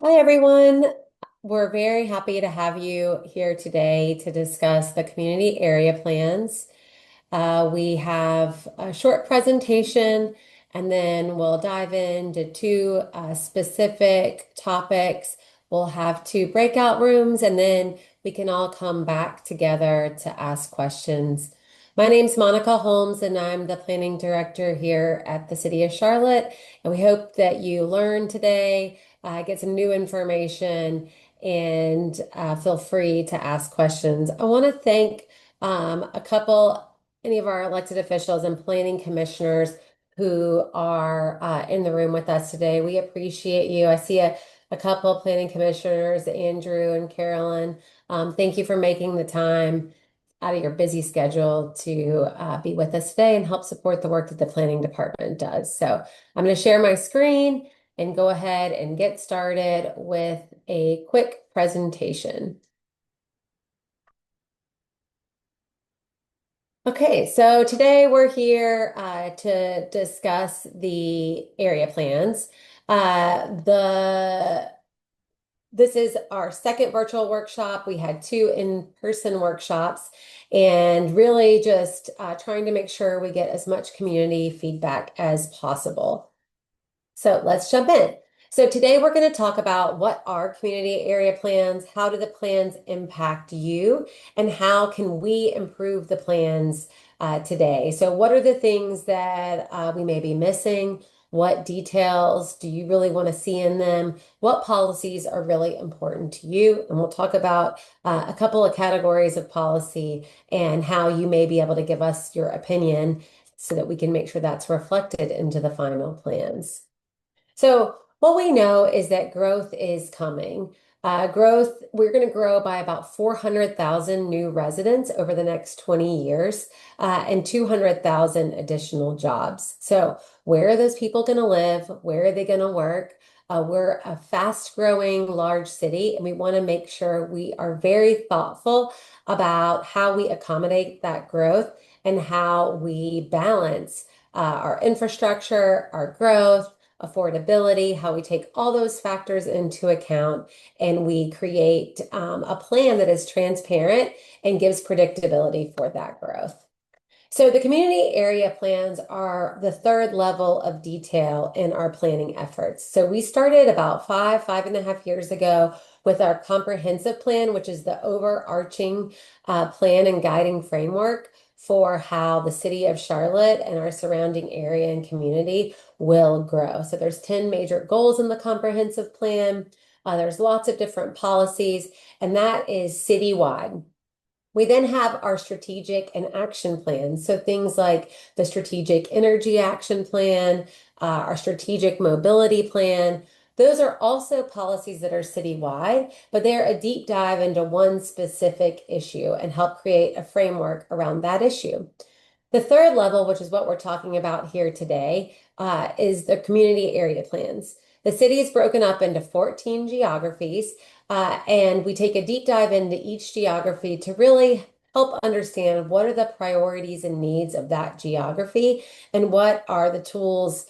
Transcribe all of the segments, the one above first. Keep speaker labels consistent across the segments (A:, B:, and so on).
A: Hi, everyone. We're very happy to have you here today to discuss the community area plans. We have a short presentation and then we'll dive into two specific topics. We'll have two breakout rooms and then we can all come back together to ask questions. My name's Monica Holmes and I'm the planning director here at the City of Charlotte. And we hope that you learn today, get some new information, and feel free to ask questions. I want to thank any of our elected officials and planning commissioners who are in the room with us today. We appreciate you. I see a couple of planning commissioners, Andrew and Carolyn. Thank you for making the time out of your busy schedule to be with us today and help support the work that the planning department does. So I'm going to share my screen and go ahead and get started with a quick presentation. Okay, so today we're here to discuss the area plans. This is our second virtual workshop. We had two in-person workshops and really just trying to make sure we get as much community feedback as possible. So let's jump in. So today we're going to talk about what are community area plans, how do the plans impact you, and how can we improve the plans today? So what are the things that we may be missing? What details do you really want to see in them? What policies are really important to you? And we'll talk about a couple of categories of policy and how you may be able to give us your opinion so that we can make sure that's reflected into the final plans. So what we know is that growth is coming. We're going to grow by about 400,000 new residents over the next 20 years and 200,000 additional jobs. So where are those people going to live? Where are they going to work? We're a fast-growing large city, and we want to make sure we are very thoughtful about how we accommodate that growth and how we balance our infrastructure, our growth, affordability, how we take all those factors into account, and we create a plan that is transparent and gives predictability for that growth. So the community area plans are the third level of detail in our planning efforts. So we started about 5.5 years ago with our comprehensive plan, which is the overarching plan and guiding framework for how the city of Charlotte and our surrounding area and community will grow. So there's 10 major goals in the comprehensive plan. There's lots of different policies, and that is citywide. We then have our strategic and action plans. So things like the strategic energy action plan, our strategic mobility plan. Those are also policies that are citywide, but they're a deep dive into one specific issue and help create a framework around that issue. The third level, which is what we're talking about here today, is the community area plans. The city is broken up into 14 geographies, and we take a deep dive into each geography to really help understand what are the priorities and needs of that geography and what are the tools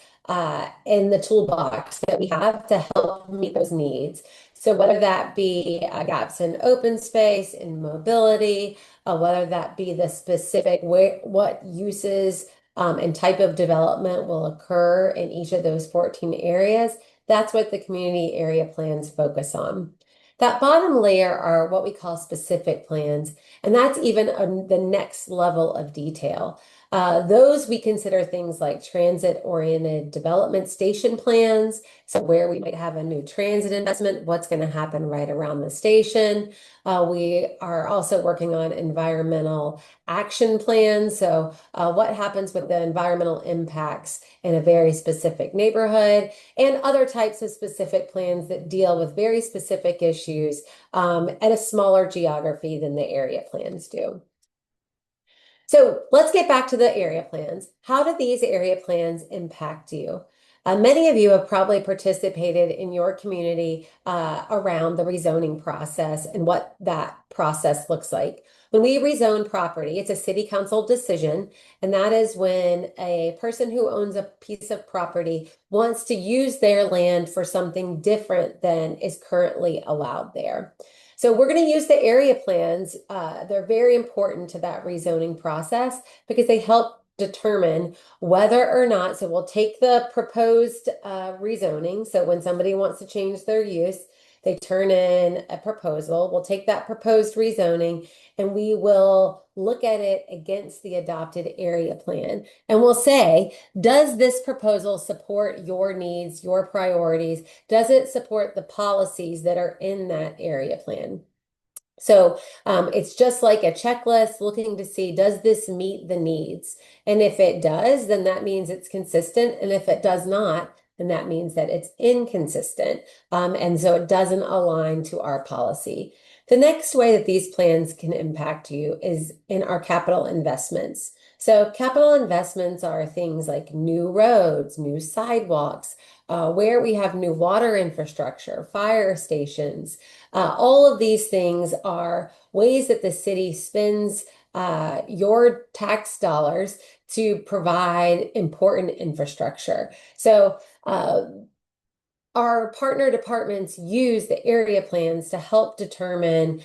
A: in the toolbox that we have to help meet those needs. So whether that be gaps in open space, in mobility, whether that be the specific what uses and type of development will occur in each of those 14 areas, that's what the community area plans focus on. That bottom layer are what we call specific plans, and that's even the next level of detail. Those we consider things like transit-oriented development station plans. So where we might have a new transit investment, what's going to happen right around the station. We are also working on environmental action plans. So what happens with the environmental impacts in a very specific neighborhood, and other types of specific plans that deal with very specific issues at a smaller geography than the area plans do. So let's get back to the area plans. How do these area plans impact you? Many of you have probably participated in your community around the rezoning process and what that process looks like. When we rezone property, it's a city council decision, and that is when a person who owns a piece of property wants to use their land for something different than is currently allowed there. So we're going to use the area plans. They're very important to that rezoning process because they help determine whether or not, so we'll take the proposed rezoning. So when somebody wants to change their use, they turn in a proposal. We'll take that proposed rezoning and we will look at it against the adopted area plan. And we'll say, does this proposal support your needs, your priorities? Does it support the policies that are in that area plan? So it's just like a checklist looking to see, does this meet the needs? And if it does, then that means it's consistent. And if it does not, then that means that it's inconsistent. And so it doesn't align to our policy. The next way that these plans can impact you is in our capital investments. So capital investments are things like new roads, new sidewalks, where we have new water infrastructure, fire stations. All of these things are ways that the city spends your tax dollars to provide important infrastructure. So our partner departments use the area plans to help determine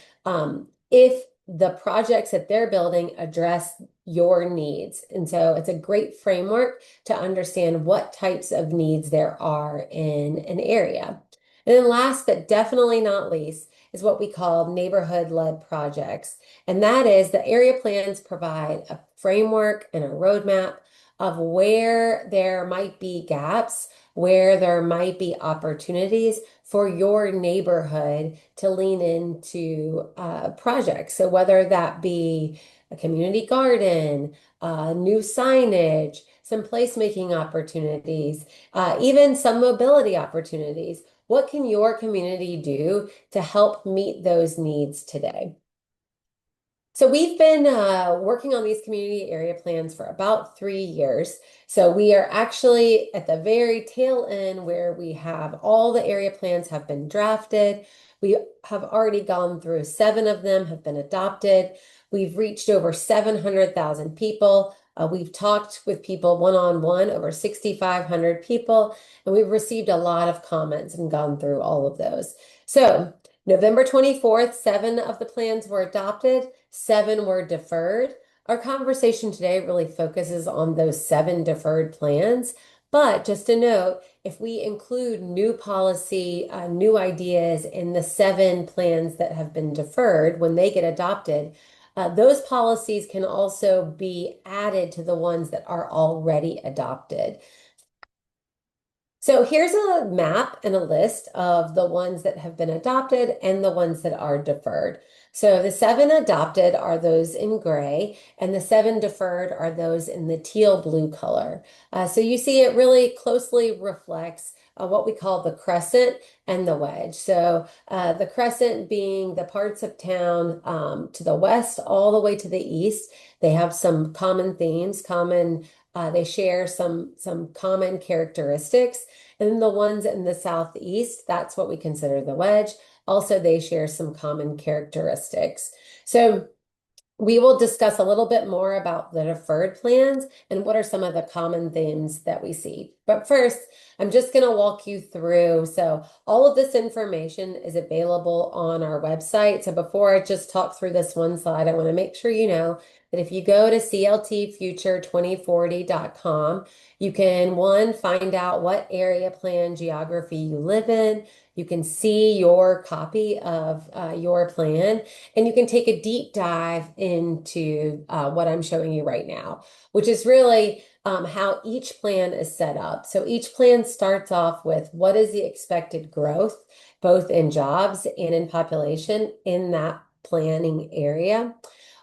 A: if the projects that they're building address your needs. And so it's a great framework to understand what types of needs there are in an area. And then last but definitely not least is what we call neighborhood-led projects. And that is the area plans provide a framework and a roadmap of where there might be gaps, where there might be opportunities for your neighborhood to lean into projects. So whether that be a community garden, new signage, some placemaking opportunities, even some mobility opportunities. What can your community do to help meet those needs today? So we've been working on these community area plans for about 3 years. So we are actually at the very tail end where we have all the area plans have been drafted. We have already gone through 7 of them have been adopted. We've reached over 700,000 people. We've talked with people one-on-one, over 6,500 people, and we've received a lot of comments and gone through all of those. So November 24th, 7 of the plans were adopted, 7 were deferred. Our conversation today really focuses on those 7 deferred plans. But just a note, if we include new policy, new ideas in the 7 plans that have been deferred, when they get adopted, those policies can also be added to the ones that are already adopted. So here's a map and a list of the ones that have been adopted and the ones that are deferred. So the 7 adopted are those in gray, and the 7 deferred are those in the teal blue color. So you see it really closely reflects what we call the crescent and the wedge. So the crescent being the parts of town to the west all the way to the east. They have some common themes, they share some common characteristics. And then the ones in the southeast, that's what we consider the wedge. Also, they share some common characteristics. So we will discuss a little bit more about the deferred plans and what are some of the common themes that we see. But first, I'm just going to walk you through. So all of this information is available on our website. So before I just talk through this one slide, I want to make sure you know that if you go to cltfuture2040.com, you can, one, find out what area plan geography you live in. You can see your copy of your plan, and you can take a deep dive into what I'm showing you right now, which is really how each plan is set up. So each plan starts off with what is the expected growth, both in jobs and in population in that planning area.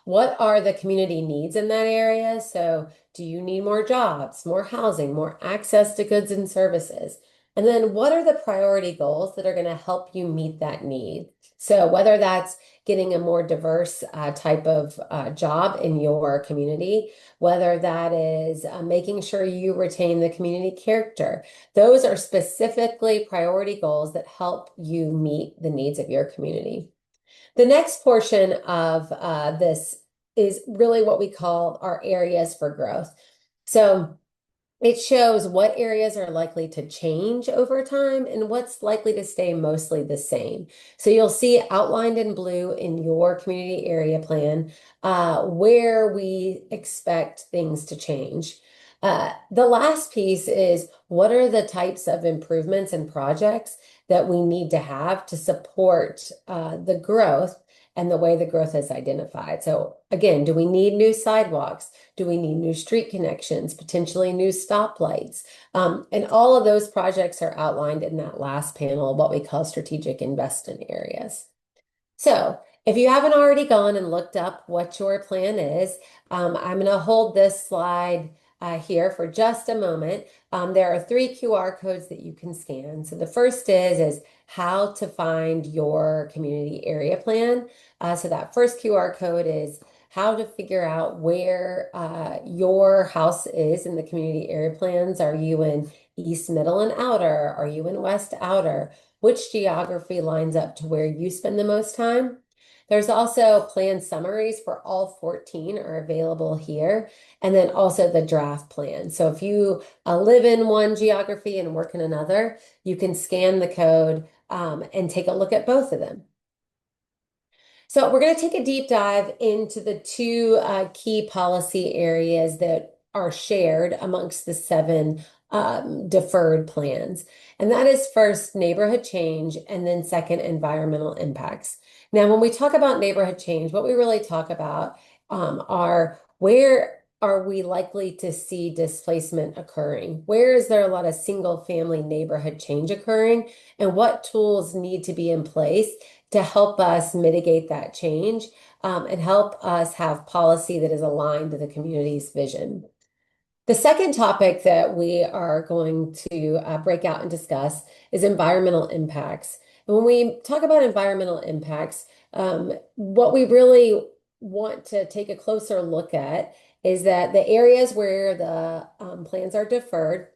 A: What are the community needs in that area? So do you need more jobs, more housing, more access to goods and services? And then what are the priority goals that are going to help you meet that need? So whether that's getting a more diverse type of job in your community, whether that is making sure you retain the community character, those are specifically priority goals that help you meet the needs of your community. The next portion of this is really what we call our areas for growth. So it shows what areas are likely to change over time and what's likely to stay mostly the same. So you'll see outlined in blue in your community area plan where we expect things to change. The last piece is what are the types of improvements and projects that we need to have to support the growth and the way the growth is identified. So again, do we need new sidewalks? Do we need new street connections, potentially new stoplights? And all of those projects are outlined in that last panel, what we call strategic investment areas. So if you haven't already gone and looked up what your plan is, I'm going to hold this slide here for just a moment. There are 3 QR codes that you can scan. So the first is how to find your community area plan. So that first QR code is how to figure out where your house is in the community area plans. Are you in East, Middle, and Outer? Are you in West Outer? Which geography lines up to where you spend the most time? There's also plan summaries for all 14 are available here, and then also the draft plan. So if you live in one geography and work in another, you can scan the code and take a look at both of them. So we're going to take a deep dive into the 2 key policy areas that are shared amongst the 7 deferred plans. And that is first neighborhood change and then second environmental impacts. Now, when we talk about neighborhood change, what we really talk about are where are we likely to see displacement occurring? Where is there a lot of single family neighborhood change occurring? And what tools need to be in place to help us mitigate that change and help us have policy that is aligned to the community's vision. The second topic that we are going to break out and discuss is environmental impacts. And when we talk about environmental impacts, what we really want to take a closer look at is that the areas where the plans are deferred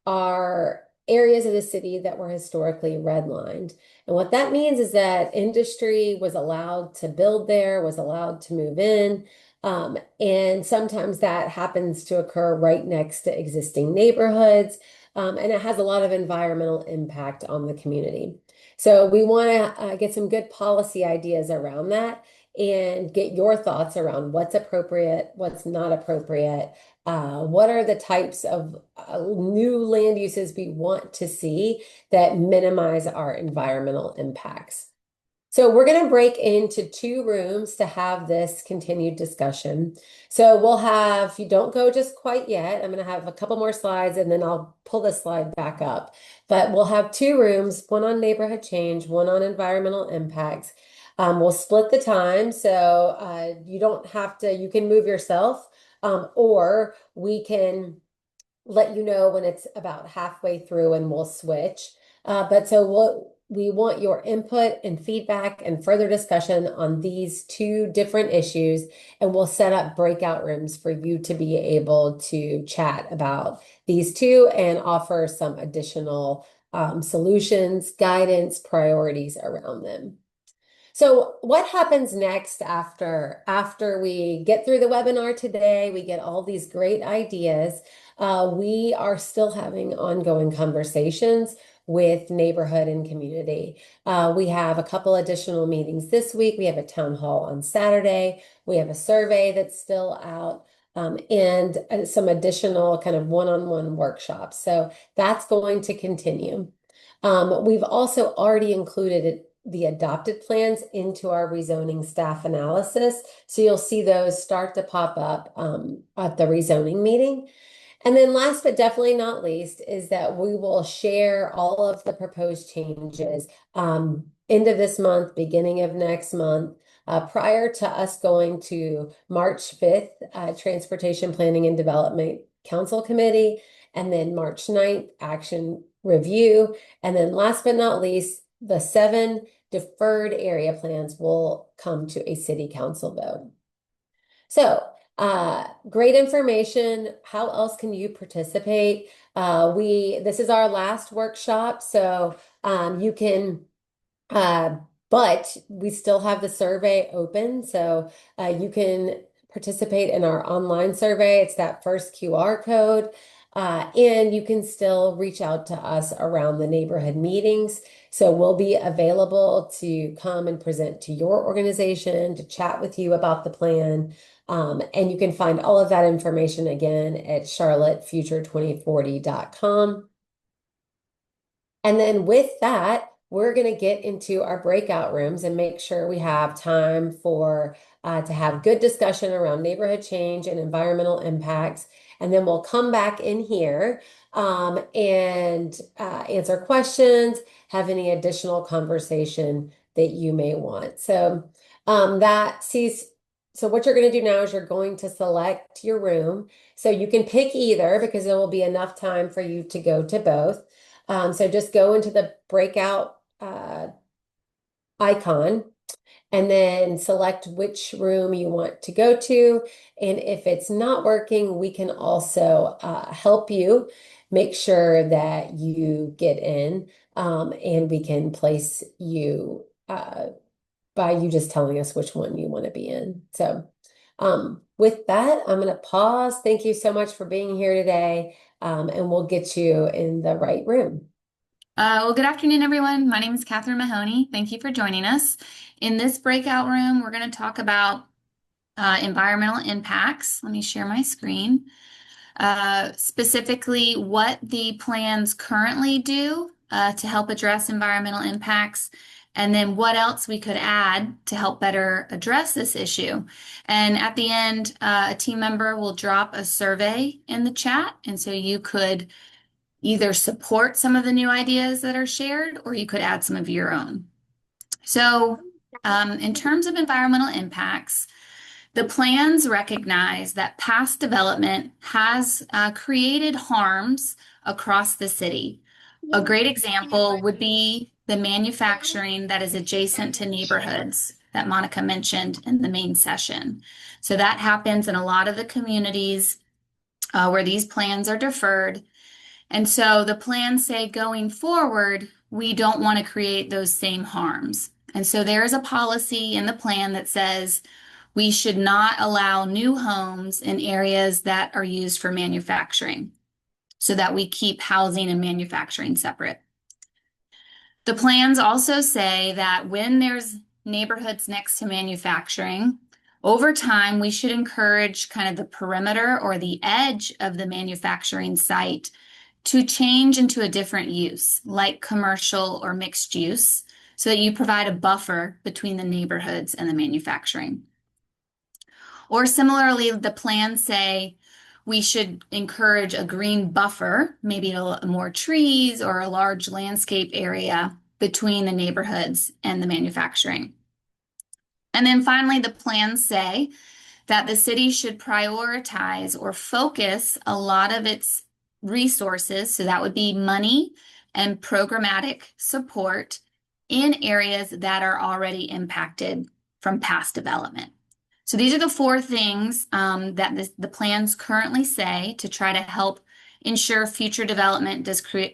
A: are areas of the city that were historically redlined. And what that means is that industry was allowed to build there, was allowed to move in. And sometimes that happens to occur right next to existing neighborhoods. And it has a lot of environmental impact on the community. So we want to get some good policy ideas around that and get your thoughts around what's appropriate, what's not appropriate, what are the types of new land uses we want to see that minimize our environmental impacts. So we're going to break into 2 rooms to have this continued discussion. So we'll have, you don't go just quite yet. I'm going to have a couple more slides and then I'll pull the slide back up. But we'll have 2 rooms, one on neighborhood change, one on environmental impacts. We'll split the time. So you don't have to, you can move yourself or we can let you know when it's about halfway through and we'll switch. But so we want your input and feedback and further discussion on these 2 different issues, and we'll set up breakout rooms for you to be able to chat about these 2 and offer some additional solutions, guidance, priorities around them. So what happens next after we get through the webinar today, we get all these great ideas. We are still having ongoing conversations with neighborhood and community. We have a couple additional meetings this week. We have a town hall on Saturday. We have a survey that's still out. And some additional kind of one-on-one workshops. So that's going to continue. We've also already included the adopted plans into our rezoning staff analysis. So you'll see those start to pop up at the rezoning meeting. And then last but definitely not least is that we will share all of the proposed changes end of this month, beginning of next month, prior to us going to March 5th, Transportation Planning and Development Council Committee, and then March 9th, Action review. And then last but not least, the 7 deferred area plans will come to a city council vote. So, great information. How else can you participate? This is our last workshop, so you can uh, but we still have the survey open, so you can participate in our online survey. It's that first QR code, and you can still reach out to us around the neighborhood meetings. So we'll be available to come and present to your organization, to chat with you about the plan. And you can find all of that information again at charlottefuture2040.com. And then with that, we're going to get into our breakout rooms and make sure we have time for to have good discussion around neighborhood change and environmental impacts. And then we'll come back in here and answer questions, have any additional conversation that you may want. So so what you're going to do now is you're going to select your room. So you can pick either because there will be enough time for you to go to both. So just go into the breakout icon and then select which room you want to go to. And if it's not working, we can also help you make sure that you get in, and we can place you by you just telling us which one you want to be in. So with that, I'm going to pause. Thank you so much for being here today, and we'll get you in the right room.
B: Well, good afternoon, everyone. My name is Catherine Mahoney. Thank you for joining us. In this breakout room, we're going to talk about environmental impacts. Let me share my screen. Specifically, what the plans currently do to help address environmental impacts, and then what else we could add to help better address this issue. And at the end, a team member will drop a survey in the chat, and so you could either support some of the new ideas that are shared, or you could add some of your own. So, in terms of environmental impacts, the plans recognize that past development has created harms across the city. A great example would be the manufacturing that is adjacent to neighborhoods that Monica mentioned in the main session. So that happens in a lot of the communities where these plans are deferred. And so the plans say going forward, we don't want to create those same harms. And so there is a policy in the plan that says we should not allow new homes in areas that are used for manufacturing, so that we keep housing and manufacturing separate. The plans also say that when there's neighborhoods next to manufacturing, over time, we should encourage kind of the perimeter or the edge of the manufacturing site to change into a different use, like commercial or mixed use, so that you provide a buffer between the neighborhoods and the manufacturing. Or similarly, the plans say we should encourage a green buffer, maybe more trees or a large landscape area between the neighborhoods and the manufacturing. And then finally, the plans say that the city should prioritize or focus a lot of its resources, so that would be money and programmatic support, in areas that are already impacted from past development. So these are the 4 things that the plans currently say to try to help ensure future development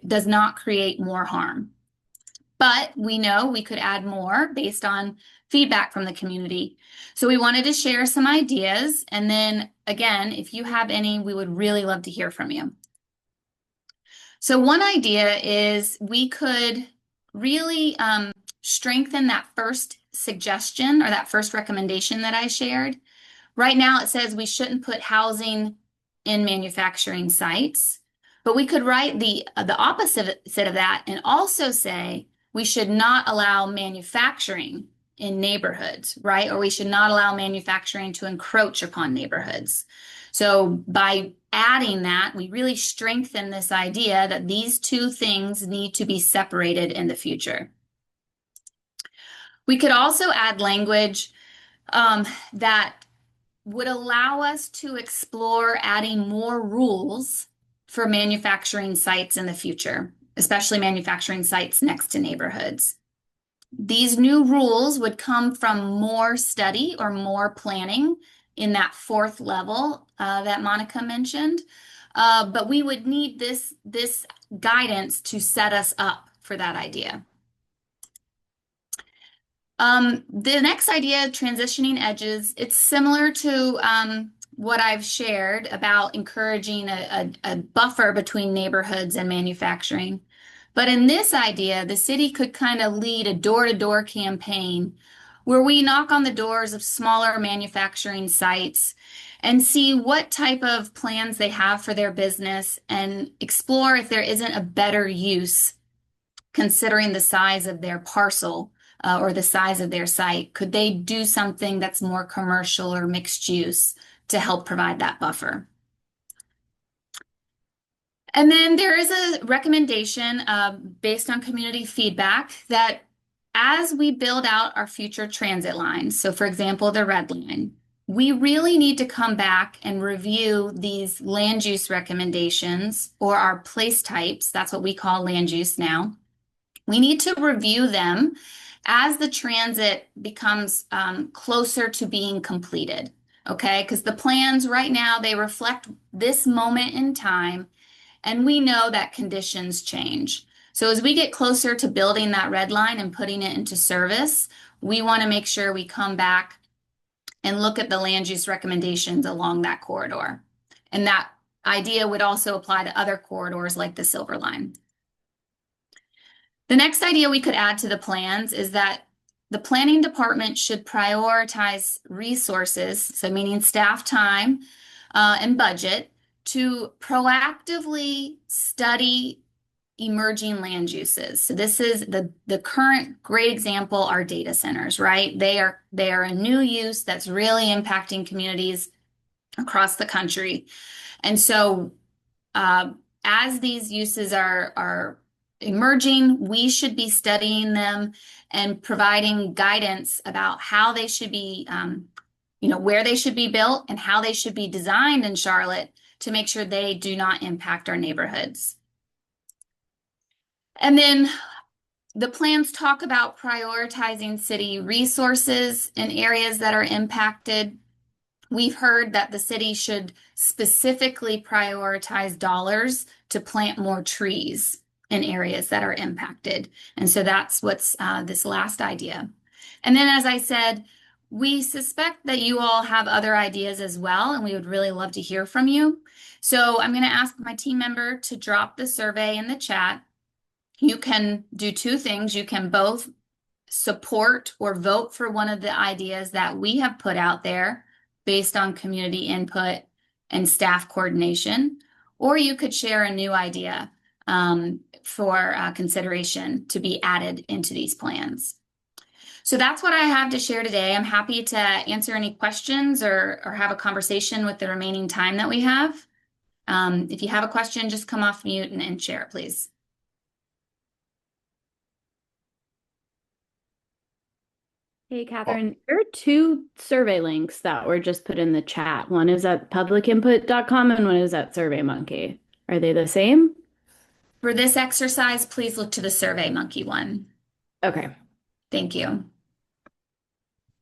B: does not create more harm. But we know we could add more based on feedback from the community. So we wanted to share some ideas. And then again, if you have any, we would really love to hear from you. So one idea is we could really strengthen that first suggestion or that first recommendation that I shared. Right now it says we shouldn't put housing in manufacturing sites, but we could write the opposite of that and also say we should not allow manufacturing in neighborhoods, right? Or we should not allow manufacturing to encroach upon neighborhoods. So by adding that, we really strengthen this idea that these 2 things need to be separated in the future. We could also add language that would allow us to explore adding more rules for manufacturing sites in the future. especially manufacturing sites next to neighborhoods. These new rules would come from more study or more planning in that fourth level that Monica mentioned. But we would need this guidance to set us up for that idea. The next idea, transitioning edges, it's similar to what I've shared about encouraging a buffer between neighborhoods and manufacturing. But in this idea, the city could kind of lead a door-to-door campaign where we knock on the doors of smaller manufacturing sites and see what type of plans they have for their business and explore if there isn't a better use considering the size of their parcel or the size of their site. Could they do something that's more commercial or mixed use to help provide that buffer? And then there is a recommendation based on community feedback that as we build out our future transit lines, so for example, the red line, we really need to come back and review these land use recommendations or our place types. That's what we call land use now. We need to review them as the transit becomes closer to being completed, okay? Because the plans right now, they reflect this moment in time, and we know that conditions change. So as we get closer to building that red line and putting it into service, we want to make sure we come back and look at the land use recommendations along that corridor. And that idea would also apply to other corridors like the Silver Line. The next idea we could add to the plans is that the planning department should prioritize resources, so meaning staff time and budget, to proactively study emerging land uses. So this is the current great example are data centers, right? They are a new use that's really impacting communities across the country. And so as these uses are emerging, we should be studying them and providing guidance about how they should be, where they should be built and how they should be designed in Charlotte to make sure they do not impact our neighborhoods. And then the plans talk about prioritizing city resources in areas that are impacted. We've heard that the city should specifically prioritize dollars to plant more trees in areas that are impacted. And so that's what's this last idea. And then, as I said, we suspect that you all have other ideas as well, and we would really love to hear from you. So I'm going to ask my team member to drop the survey in the chat. You can do two things. You can both support or vote for one of the ideas that we have put out there based on community input and staff coordination, or you could share a new idea for consideration to be added into these plans. So that's what I have to share today. I'm happy to answer any questions or have a conversation with the remaining time that we have. If you have a question, just come off mute and share it, please.
C: Hey, Catherine, there are two survey links that were just put in the chat. One is at publicinput.com and one is at SurveyMonkey. Are they the same?
B: For this exercise, please look to the SurveyMonkey one.
C: Okay.
B: Thank you.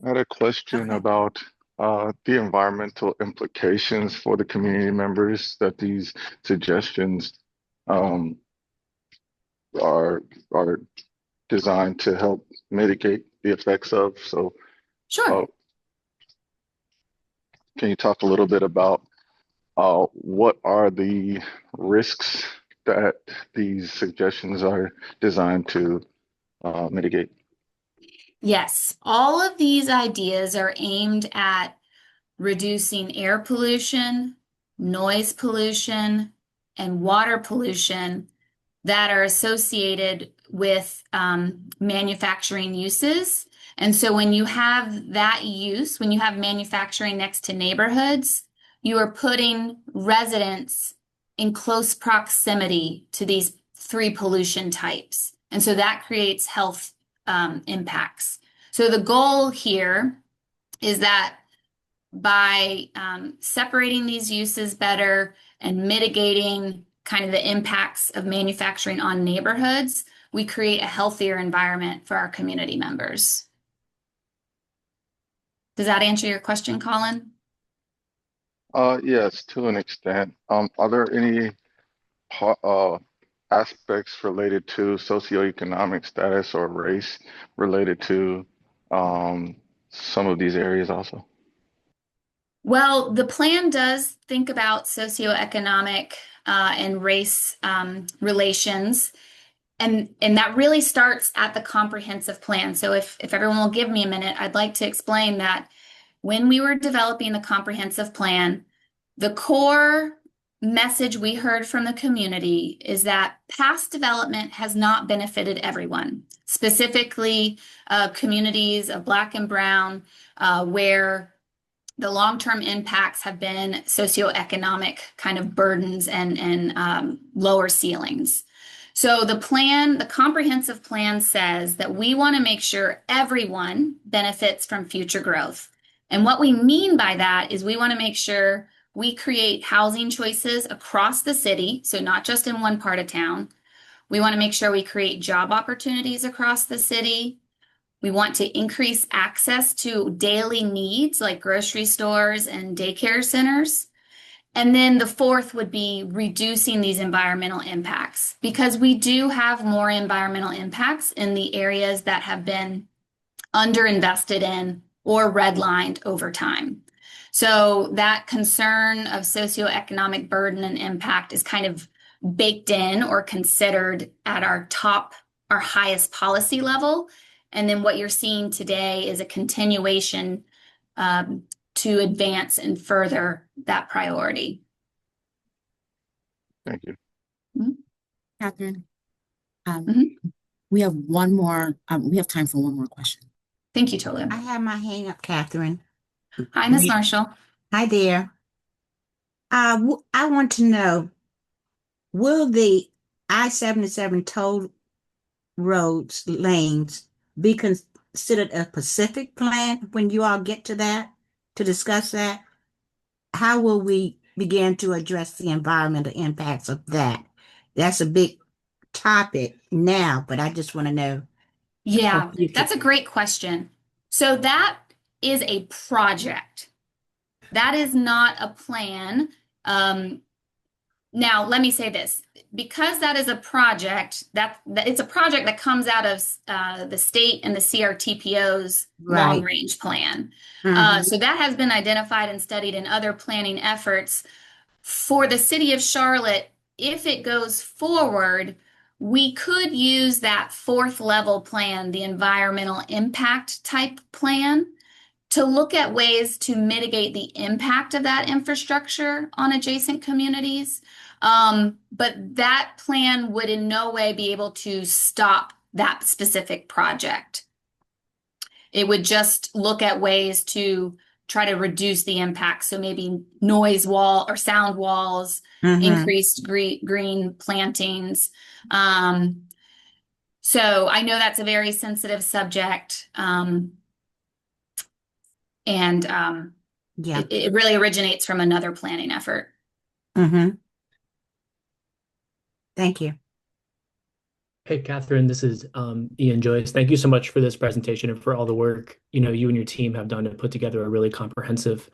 D: I had a question about the environmental implications for the community members that these suggestions are designed to help mitigate the effects of. So,
B: Sure.
D: can you talk a little bit about what are the risks that these suggestions are designed to mitigate?
B: Yes, all of these ideas are aimed at reducing air pollution, noise pollution, and water pollution that are associated with manufacturing uses. And so when you have that use, when you have manufacturing next to neighborhoods, you are putting residents in close proximity to these three pollution types. And so that creates health impacts. So the goal here is that by separating these uses better and mitigating kind of the impacts of manufacturing on neighborhoods, we create a healthier environment for our community members. Does that answer your question, Colin?
D: Yes, to an extent. Are there any aspects related to socioeconomic status or race related to some of these areas also?
B: Well, the plan does think about socioeconomic and race relations, and that really starts at the comprehensive plan. So if everyone will give me a minute, I'd like to explain that when we were developing the comprehensive plan, the core message we heard from the community is that past development has not benefited everyone, specifically communities of Black and Brown, where the long-term impacts have been socioeconomic kind of burdens and lower ceilings. So the comprehensive plan says that we want to make sure everyone benefits from future growth. And what we mean by that is we want to make sure we create housing choices across the city, so not just in one part of town. We want to make sure we create job opportunities across the city. We want to increase access to daily needs like grocery stores and daycare centers. And then the fourth would be reducing these environmental impacts, because we do have more environmental impacts in the areas that have been underinvested in or redlined over time. So that concern of socioeconomic burden and impact is kind of baked in or considered at our highest policy level. And then what you're seeing today is a continuation to advance and further that priority.
D: Thank you.
E: Catherine,
B: Mhm.
E: we have one more, we have time for one more question.
B: Thank you, Tolu.
F: I have my hand up, Catherine.
B: Hi, Ms. Marshall.
F: Hi there. I want to know, will the I-77 toll roads lanes be considered a Pacific plan when you all get to that, to discuss that? How will we begin to address the environmental impacts of that? That's a big topic now, but I just want to know.
B: Yeah,
F: future.
B: that's a great question. So that is a project. That is not a plan. Now, let me say this. Because that is a project, that it's a project that comes out of the state and the CRTPO's
F: Right.
B: long-range plan.
F: Mhm.
B: So that has been identified and studied in other planning efforts. For the city of Charlotte, if it goes forward, we could use that fourth level plan, the environmental impact type plan, to look at ways to mitigate the impact of that infrastructure on adjacent communities. But that plan would in no way be able to stop that specific project. It would just look at ways to try to reduce the impact. So maybe noise wall or sound walls,
F: Mhm.
B: increased green plantings. So I know that's a very sensitive subject. And
F: Yeah.
B: it really originates from another planning effort.
F: Mm-hmm. Thank you.
G: Hey, Catherine, this is Ian Joyce. Thank you so much for this presentation and for all the work you and your team have done to put together a really comprehensive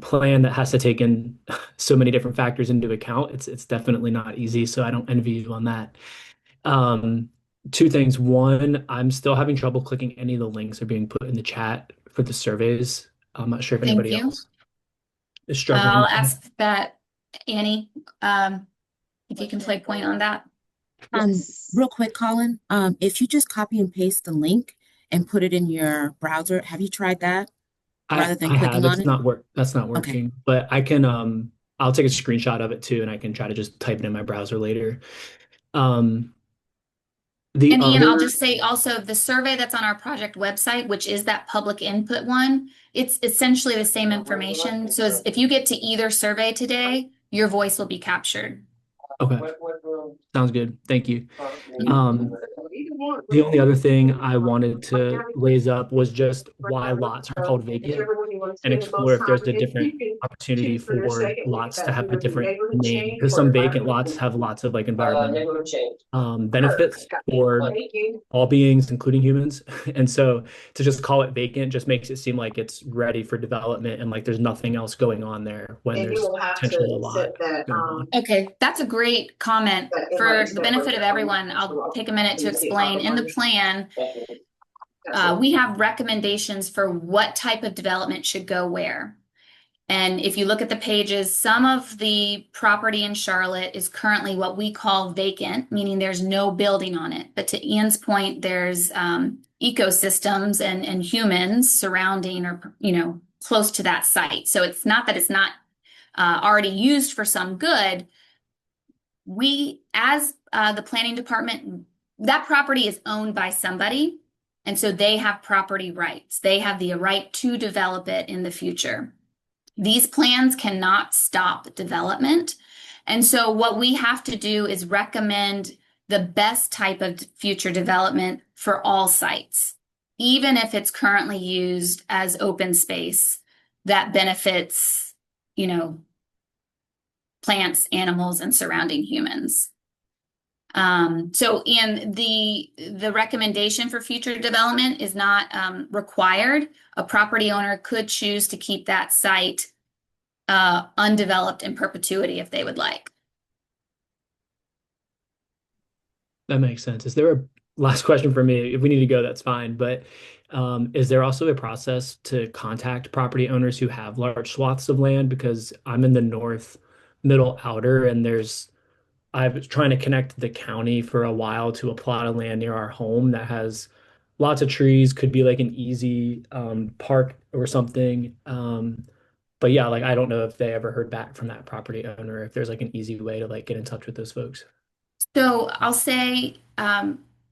G: plan that has to take in so many different factors into account. It's definitely not easy, so I don't envy you on that. Two things. One, I'm still having trouble clicking any of the links that are being put in the chat for the surveys. I'm not sure if
B: Thank
G: anybody
B: you.
G: else is struggling.
B: I'll ask that, Annie, if you can play point on that.
E: Real quick, Colin, if you just copy and paste the link and put it in your browser, have you tried that rather than
G: I
E: clicking
G: have.
E: on
G: It's
E: it?
G: not work. That's not
E: Okay.
G: working. But I can I'll take a screenshot of it too, and I can try to just type it in my browser later. The
B: And Ian, I'll
G: other
B: just say also the survey that's on our project website, which is that public input one, it's essentially the same information. So if you get to either survey today, your voice will be captured.
G: Okay. Sounds good. Thank you. The only other thing I wanted to raise up was just why lots are called vacant. and explore if there's a different opportunity for lots to have a different name, because some vacant lots have lots of like environmental benefits for all beings, including humans. And so to just call it vacant just makes it seem like it's ready for development and like there's nothing else going on there when there's potentially a lot going on.
B: Okay, that's a great comment. For the benefit of everyone, I'll take a minute to explain. In the plan, we have recommendations for what type of development should go where. And if you look at the pages, some of the property in Charlotte is currently what we call vacant, meaning there's no building on it. But to Ian's point, there's ecosystems and humans surrounding or, close to that site. So it's not that it's not already used for some good. We, as the planning department, that property is owned by somebody. And so they have property rights. They have the right to develop it in the future. These plans cannot stop development. And so what we have to do is recommend the best type of future development for all sites, even if it's currently used as open space that benefits, plants, animals, and surrounding humans. So in the recommendation for future development is not required. A property owner could choose to keep that site undeveloped in perpetuity if they would like.
G: That makes sense. Is there a last question for me? If we need to go, that's fine. But is there also a process to contact property owners who have large swaths of land? Because I'm in the north middle outer, and I was trying to connect the county for a while to a plot of land near our home that has lots of trees, could be like an easy park or something. But yeah, like I don't know if they ever heard back from that property owner, if there's like an easy way to like get in touch with those folks.
B: So I'll say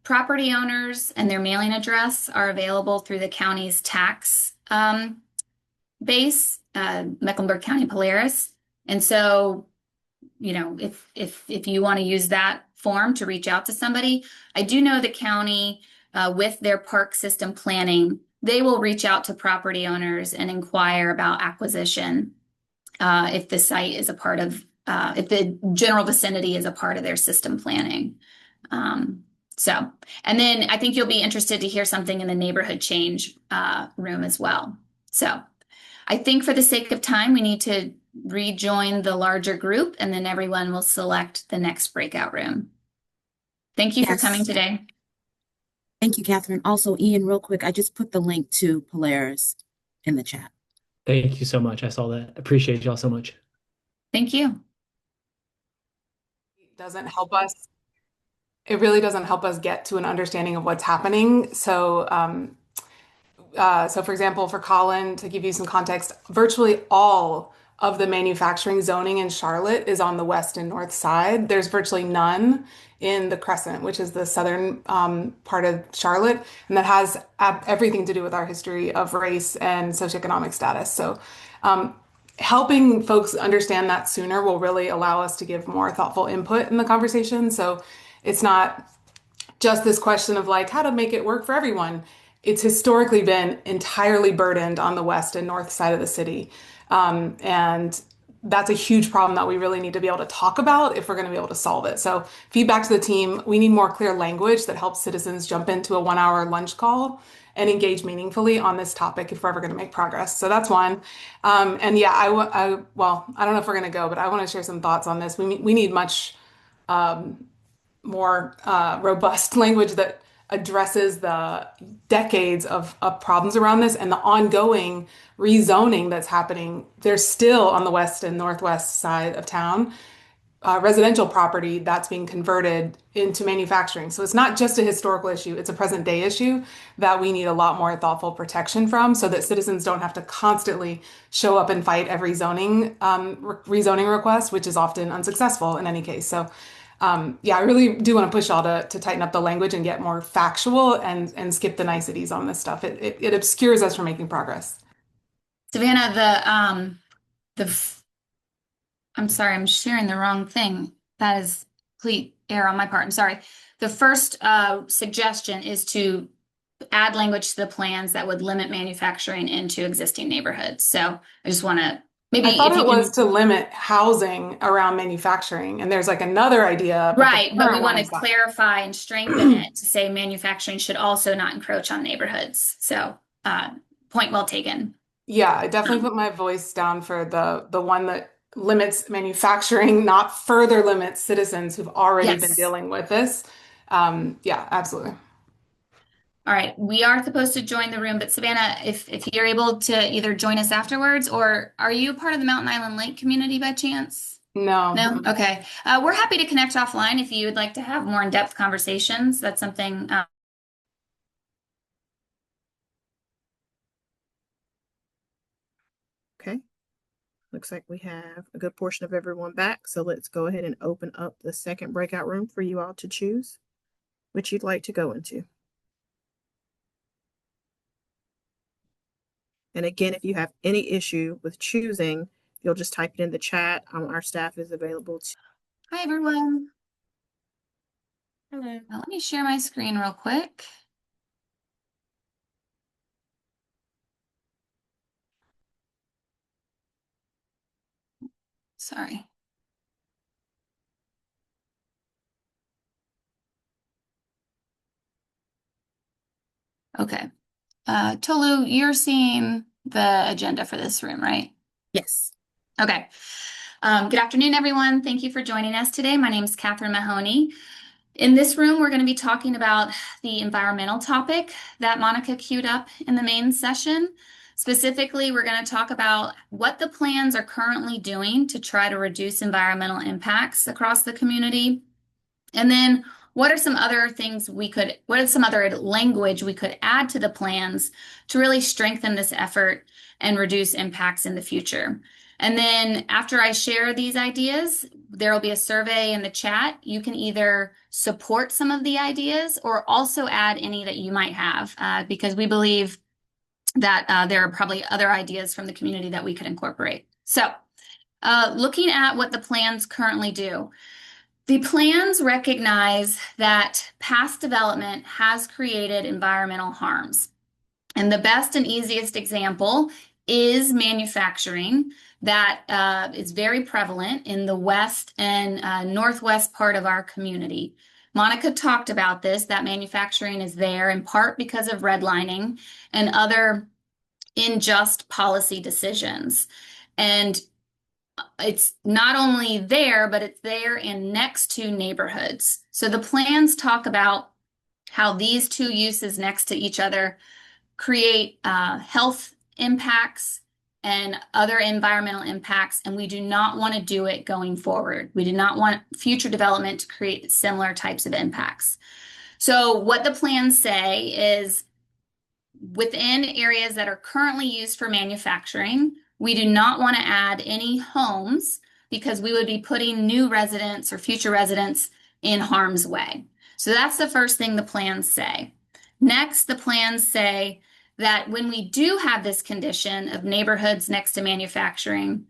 B: property owners and their mailing address are available through the county's tax base, Mecklenburg County Polaris. And so, if you want to use that form to reach out to somebody, I do know the county with their park system planning, they will reach out to property owners and inquire about acquisition if the site is a part of, if the general vicinity is a part of their system planning. And then I think you'll be interested to hear something in the neighborhood change room as well. So I think for the sake of time, we need to rejoin the larger group, and then everyone will select the next breakout room. Thank you for coming today.
E: Thank you, Catherine. Also, Ian, real quick, I just put the link to Polaris in the chat.
G: Thank you so much. I saw that. Appreciate y'all so much.
B: Thank you.
H: It doesn't help us. It really doesn't help us get to an understanding of what's happening. So, for example, for Colin, to give you some context, virtually all of the manufacturing zoning in Charlotte is on the west and north side. There's virtually none in the Crescent, which is the southern part of Charlotte, and that has everything to do with our history of race and socioeconomic status. So helping folks understand that sooner will really allow us to give more thoughtful input in the conversation. So it's not just this question of like how to make it work for everyone. It's historically been entirely burdened on the west and north side of the city. And that's a huge problem that we really need to be able to talk about if we're going to be able to solve it. So feedback to the team, we need more clear language that helps citizens jump into a 1-hour lunch call and engage meaningfully on this topic if we're ever going to make progress. So that's one. And yeah, I don't know if we're going to go, but I want to share some thoughts on this. We need much more robust language that addresses the decades of problems around this and the ongoing rezoning that's happening. There's still on the west and northwest side of town residential property that's being converted into manufacturing. So it's not just a historical issue, it's a present day issue that we need a lot more thoughtful protection from so that citizens don't have to constantly show up and fight every rezoning request, which is often unsuccessful in any case. So I really do want to push y'all to tighten up the language and get more factual and skip the niceties on this stuff. It obscures us from making progress.
B: Savannah, I'm sorry, I'm sharing the wrong thing. That is complete error on my part. I'm sorry. The first suggestion is to add language to the plans that would limit manufacturing into existing neighborhoods. So I just want to maybe
H: I thought
B: if you
H: it was
B: can.
H: to limit housing around manufacturing, and there's like another idea, but the
B: Right, but we
H: current one
B: want to
H: is that.
B: clarify and strengthen it to say manufacturing should also not encroach on neighborhoods. So, point well taken.
H: Yeah, I definitely
B: Um,
H: put my voice down for the one that limits manufacturing, not further limits citizens who've already been
B: yes.
H: dealing with this. Yeah, absolutely.
B: All right, we are supposed to join the room, but Savannah, if you're able to either join us afterwards, or are you part of the Mountain Island Lake community by chance?
H: No.
B: No? Okay. We're happy to connect offline if you would like to have more in-depth conversations. That's something.
I: Okay. Looks like we have a good portion of everyone back. So let's go ahead and open up the second breakout room for you all to choose which you'd like to go into. And again, if you have any issue with choosing, you'll just type it in the chat. Our staff is available to.
B: Hi, everyone.
E: Hello.
B: Now, let me share my screen real quick. Sorry. Okay. Tolu, you're seeing the agenda for this room, right?
E: Yes.
B: Okay. Good afternoon, everyone. Thank you for joining us today. My name is Catherine Mahoney. In this room, we're going to be talking about the environmental topic that Monica queued up in the main session. Specifically, we're going to talk about what the plans are currently doing to try to reduce environmental impacts across the community. And then what are some other what are some other language we could add to the plans to really strengthen this effort and reduce impacts in the future? And then after I share these ideas, there will be a survey in the chat. You can either support some of the ideas or also add any that you might have, because we believe that there are probably other ideas from the community that we could incorporate. So, looking at what the plans currently do. The plans recognize that past development has created environmental harms. And the best and easiest example is manufacturing that is very prevalent in the west and northwest part of our community. Monica talked about this, that manufacturing is there in part because of redlining and other unjust policy decisions. And it's not only there, but it's there and next to neighborhoods. So the plans talk about how these two uses next to each other create health impacts and other environmental impacts, and we do not want to do it going forward. We do not want future development to create similar types of impacts. So what the plans say is within areas that are currently used for manufacturing, we do not want to add any homes because we would be putting new residents or future residents in harm's way. So that's the first thing the plans say. Next, the plans say that when we do have this condition of neighborhoods next to manufacturing,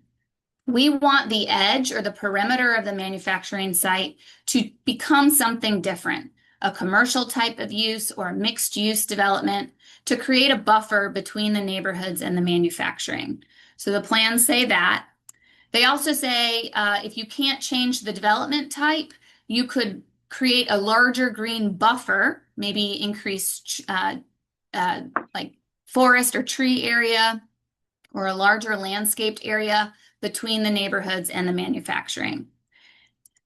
B: we want the edge or the perimeter of the manufacturing site to become something different, a commercial type of use or a mixed use development to create a buffer between the neighborhoods and the manufacturing. So the plans say that. They also say if you can't change the development type, you could create a larger green buffer, maybe increase like forest or tree area or a larger landscaped area between the neighborhoods and the manufacturing.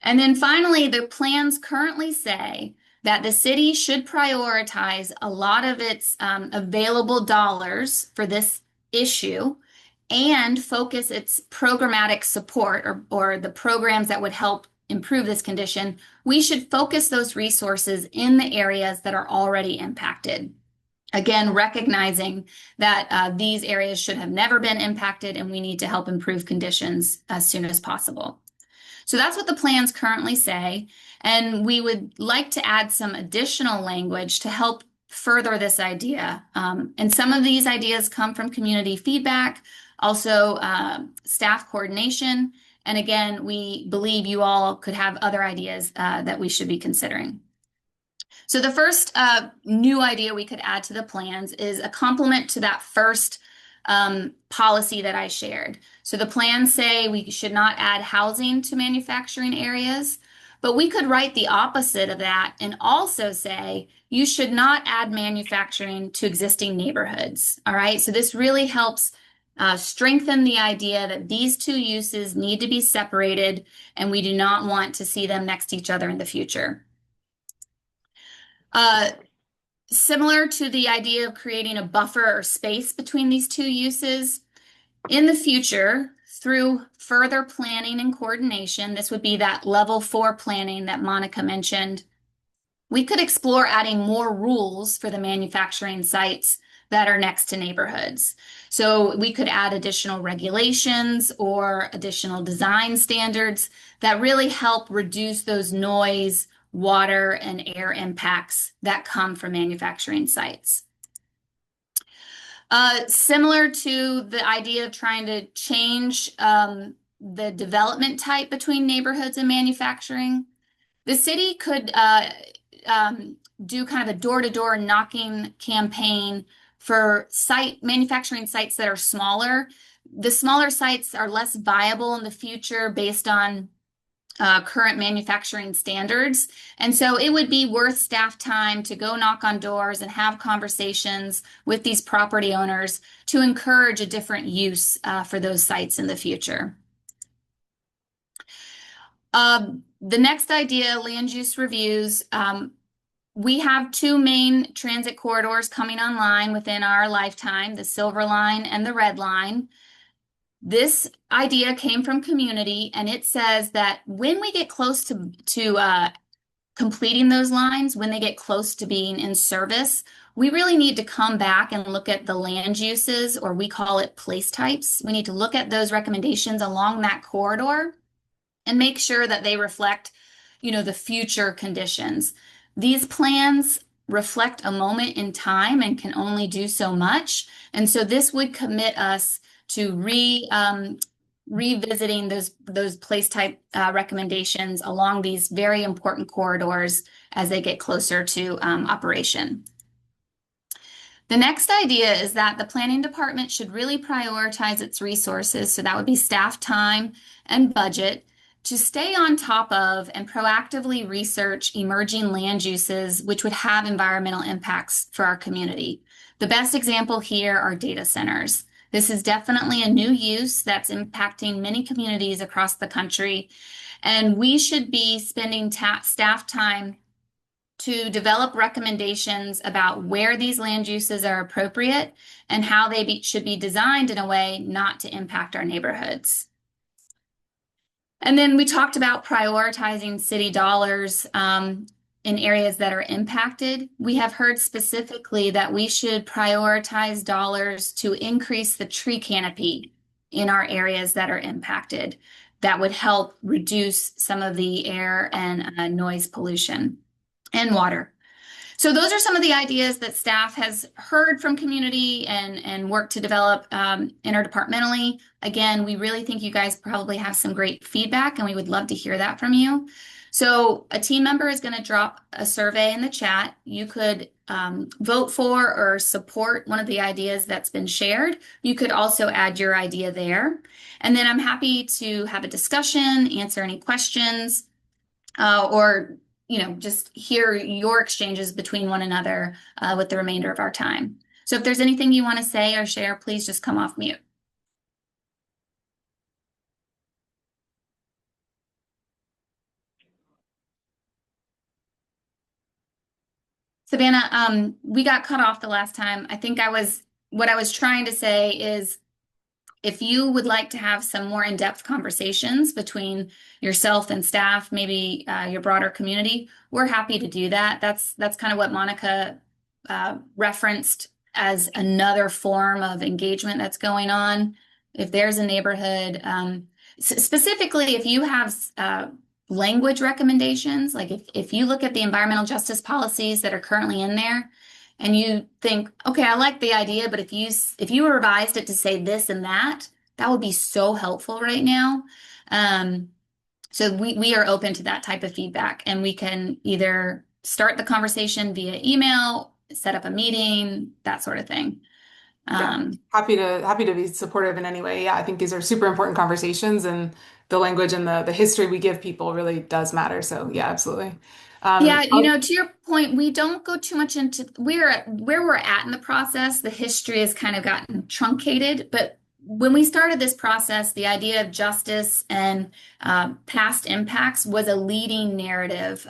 B: And then finally, the plans currently say that the city should prioritize a lot of its available dollars for this issue and focus its programmatic support or the programs that would help improve this condition. We should focus those resources in the areas that are already impacted. Again, recognizing that these areas should have never been impacted and we need to help improve conditions as soon as possible. So that's what the plans currently say. And we would like to add some additional language to help further this idea. And some of these ideas come from community feedback, also staff coordination. And again, we believe you all could have other ideas that we should be considering. So the first new idea we could add to the plans is a complement to that first policy that I shared. So the plans say we should not add housing to manufacturing areas, but we could write the opposite of that and also say you should not add manufacturing to existing neighborhoods. All right, so this really helps strengthen the idea that these two uses need to be separated and we do not want to see them next to each other in the future. Similar to the idea of creating a buffer or space between these two uses, in the future, through further planning and coordination, this would be that level 4 planning that Monica mentioned, we could explore adding more rules for the manufacturing sites that are next to neighborhoods. So we could add additional regulations or additional design standards that really help reduce those noise, water, and air impacts that come from manufacturing sites. Similar to the idea of trying to change the development type between neighborhoods and manufacturing, the city could do kind of a door-to-door knocking campaign for manufacturing sites that are smaller. The smaller sites are less viable in the future based on current manufacturing standards. And so it would be worth staff time to go knock on doors and have conversations with these property owners to encourage a different use for those sites in the future. The next idea, land use reviews. We have two main transit corridors coming online within our lifetime, the Silver Line and the Red Line. This idea came from community, and it says that when we get close to completing those lines, when they get close to being in service, we really need to come back and look at the land uses, or we call it place types. We need to look at those recommendations along that corridor and make sure that they reflect, the future conditions. These plans reflect a moment in time and can only do so much. And so this would commit us to revisiting those place type recommendations along these very important corridors as they get closer to operation. The next idea is that the planning department should really prioritize its resources, so that would be staff time and budget, to stay on top of and proactively research emerging land uses which would have environmental impacts for our community. The best example here are data centers. This is definitely a new use that's impacting many communities across the country, and we should be spending staff time to develop recommendations about where these land uses are appropriate and how they should be designed in a way not to impact our neighborhoods. And then we talked about prioritizing city dollars in areas that are impacted. We have heard specifically that we should prioritize dollars to increase the tree canopy in our areas that are impacted. That would help reduce some of the air and noise pollution and water. So those are some of the ideas that staff has heard from community and worked to develop interdepartmentally. Again, we really think you guys probably have some great feedback, and we would love to hear that from you. So a team member is going to drop a survey in the chat. You could vote for or support one of the ideas that's been shared. You could also add your idea there. And then I'm happy to have a discussion, answer any questions, or just hear your exchanges between one another with the remainder of our time. So if there's anything you want to say or share, please just come off mute. Savannah, we got cut off the last time. I think what I was trying to say is, if you would like to have some more in-depth conversations between yourself and staff, maybe your broader community, we're happy to do that. That's kind of what Monica referenced as another form of engagement that's going on. If there's a neighborhood, specifically if you have language recommendations, like if you look at the environmental justice policies that are currently in there, and you think, okay, I like the idea, but if you revised it to say this and that would be so helpful right now. So we are open to that type of feedback, and we can either start the conversation via email, set up a meeting, that sort of thing.
H: Yeah, happy to be supportive in any way. Yeah, I think these are super important conversations, and the language and the history we give people really does matter. So yeah, absolutely.
B: Yeah, you know, to your point, we don't go too much into where we're at in the process. The history has kind of gotten truncated, but when we started this process, the idea of justice and past impacts was a leading narrative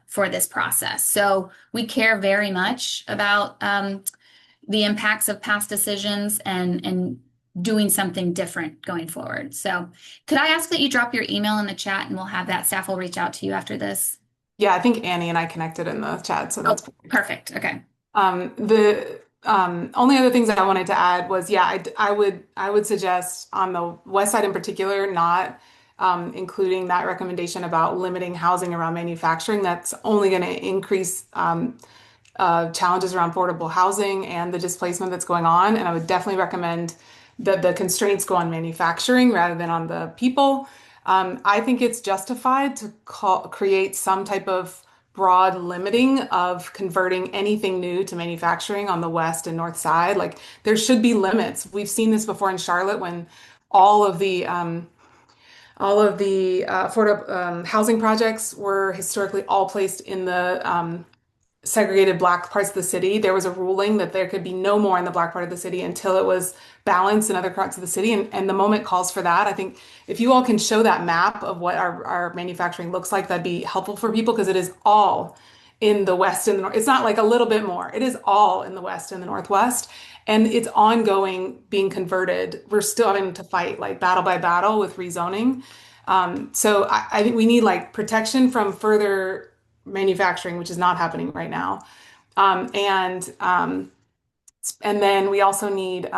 B: for this process. So we care very much about the impacts of past decisions and doing something different going forward. So could I ask that you drop your email in the chat and we'll have that staff will reach out to you after this?
H: Yeah, I think Annie and I connected in the chat, so that's
B: perfect. Okay.
H: The only other things that I wanted to add was, yeah, I would suggest on the west side in particular, not including that recommendation about limiting housing around manufacturing. That's only going to increase challenges around affordable housing and the displacement that's going on. And I would definitely recommend that the constraints go on manufacturing rather than on the people. I think it's justified to create some type of broad limiting of converting anything new to manufacturing on the west and north side. Like there should be limits. We've seen this before in Charlotte when all of the affordable housing projects were historically all placed in the segregated black parts of the city. There was a ruling that there could be no more in the black part of the city until it was balanced in other parts of the city. And the moment calls for that. I think if you all can show that map of what our manufacturing looks like, that'd be helpful for people because it is all in the west and the north. It's not like a little bit more. It is all in the west and the northwest. And it's ongoing being converted. We're still having to fight like battle by battle with rezoning. So I think we need like protection from further manufacturing, which is not happening right now. Um, and um, and then we also need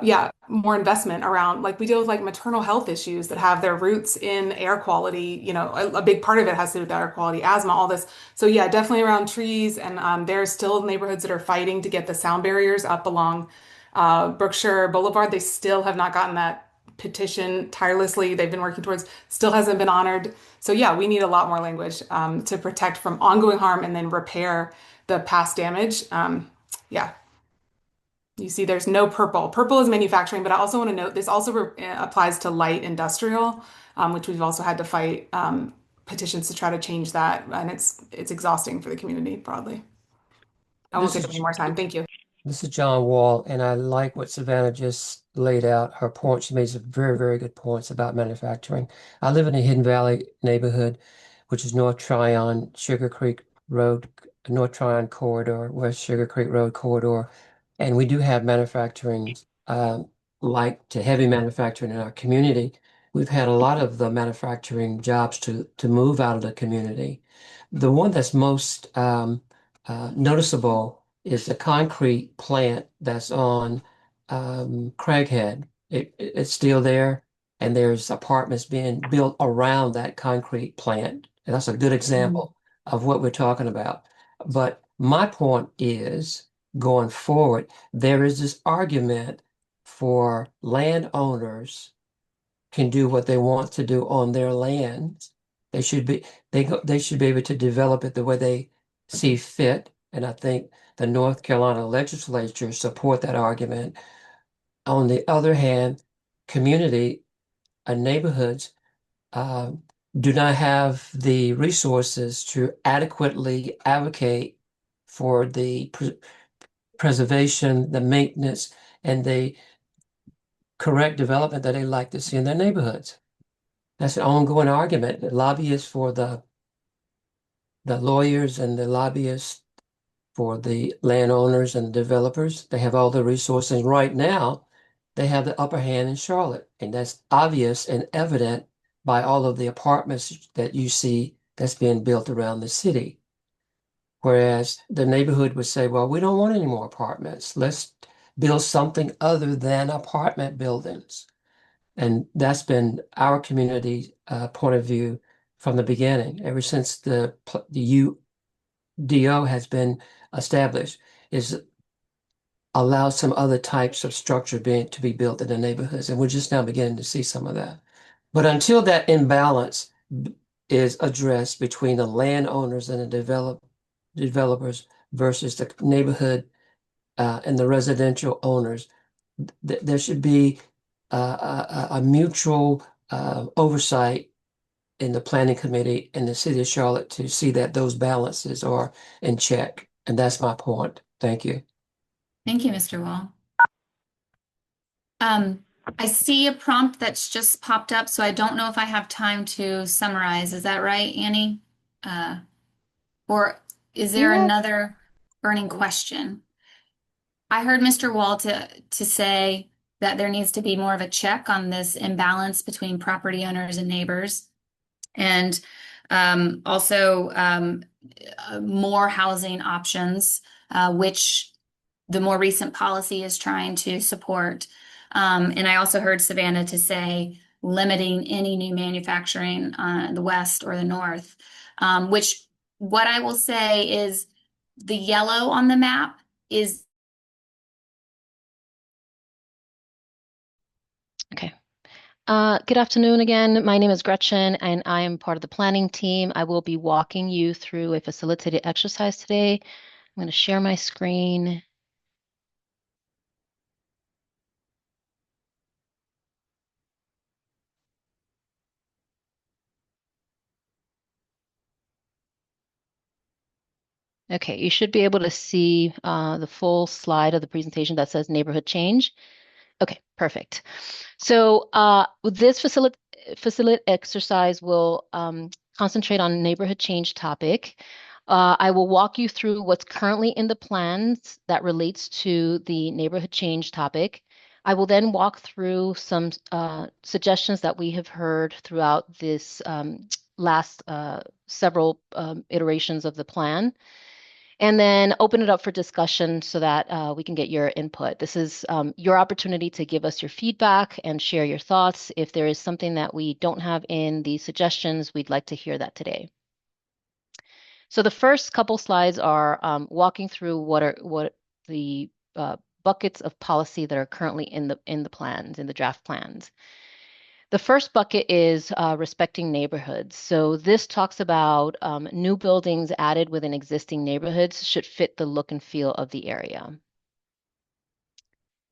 H: yeah, more investment around like we deal with like maternal health issues that have their roots in air quality. You know, a big part of it has to do with air quality, asthma, all this. So yeah, definitely around trees. And there's still neighborhoods that are fighting to get the sound barriers up along Brookshire Boulevard. They still have not gotten that petition tirelessly. They've been working towards, still hasn't been honored. So yeah, we need a lot more language to protect from ongoing harm and then repair the past damage. Yeah. You see, there's no purple. Purple is manufacturing, but I also want to note this also applies to light industrial, which we've also had to fight petitions to try to change that, and it's exhausting for the community broadly. I won't
J: This
H: take up any
J: is
H: more time. Thank you.
J: this is John Wall, and I like what Savannah just laid out. Her point, she made some very, very good points about manufacturing. I live in a Hidden Valley neighborhood, which is North Tryon, Sugar Creek Road, North Tryon corridor, West Sugar Creek Road corridor, and we do have manufacturing, like to heavy manufacturing in our community. We've had a lot of the manufacturing jobs to move out of the community. The one that's most noticeable is the concrete plant that's on Craighead. It's still there, and there's apartments being built around that concrete plant. And that's a good example of what we're talking about. But my point is, going forward, there is this argument for landowners can do what they want to do on their land. They should be they should be able to develop it the way they see fit. And I think the North Carolina legislature support that argument. On the other hand, community and neighborhoods uh, do not have the resources to adequately advocate for the preservation, the maintenance, and the correct development that they like to see in their neighborhoods. That's an ongoing argument. The lobbyists for the lawyers and the lobbyists for the landowners and developers, they have all the resources. Right now, they have the upper hand in Charlotte, and that's obvious and evident by all of the apartments that you see that's being built around the city. Whereas the neighborhood would say, well, we don't want any more apartments. Let's build something other than apartment buildings. And that's been our community point of view from the beginning, ever since the UDO has been established, is allow some other types of structure to be built in the neighborhoods. And we're just now beginning to see some of that. But until that imbalance is addressed between the landowners and the developers versus the neighborhood and the residential owners. There should be a mutual oversight in the planning committee in the city of Charlotte to see that those balances are in check. And that's my point. Thank you.
B: Thank you, Mr. Wall. I see a prompt that's just popped up, so I don't know if I have time to summarize. Is that right, Annie? Or is there another burning question? I heard Mr. Wall to say that there needs to be more of a check on this imbalance between property owners and neighbors, and also more housing options, which the more recent policy is trying to support. And I also heard Savannah to say limiting any new manufacturing on the west or the north, which what I will say is the yellow on the map is.
K: Okay. Good afternoon again. My name is Gretchen, and I am part of the planning team. I will be walking you through a facilitated exercise today. I'm going to share my screen. Okay, you should be able to see the full slide of the presentation that says neighborhood change. Okay, perfect. So this facilitated exercise will concentrate on neighborhood change topic. I will walk you through what's currently in the plans that relates to the neighborhood change topic. I will then walk through some suggestions that we have heard throughout this last several iterations of the plan, and then open it up for discussion so that we can get your input. This is your opportunity to give us your feedback and share your thoughts. If there is something that we don't have in the suggestions, we'd like to hear that today. So the first couple slides are walking through what the buckets of policy that are currently in the plans, in the draft plans. The first bucket is respecting neighborhoods. So this talks about new buildings added within existing neighborhoods should fit the look and feel of the area.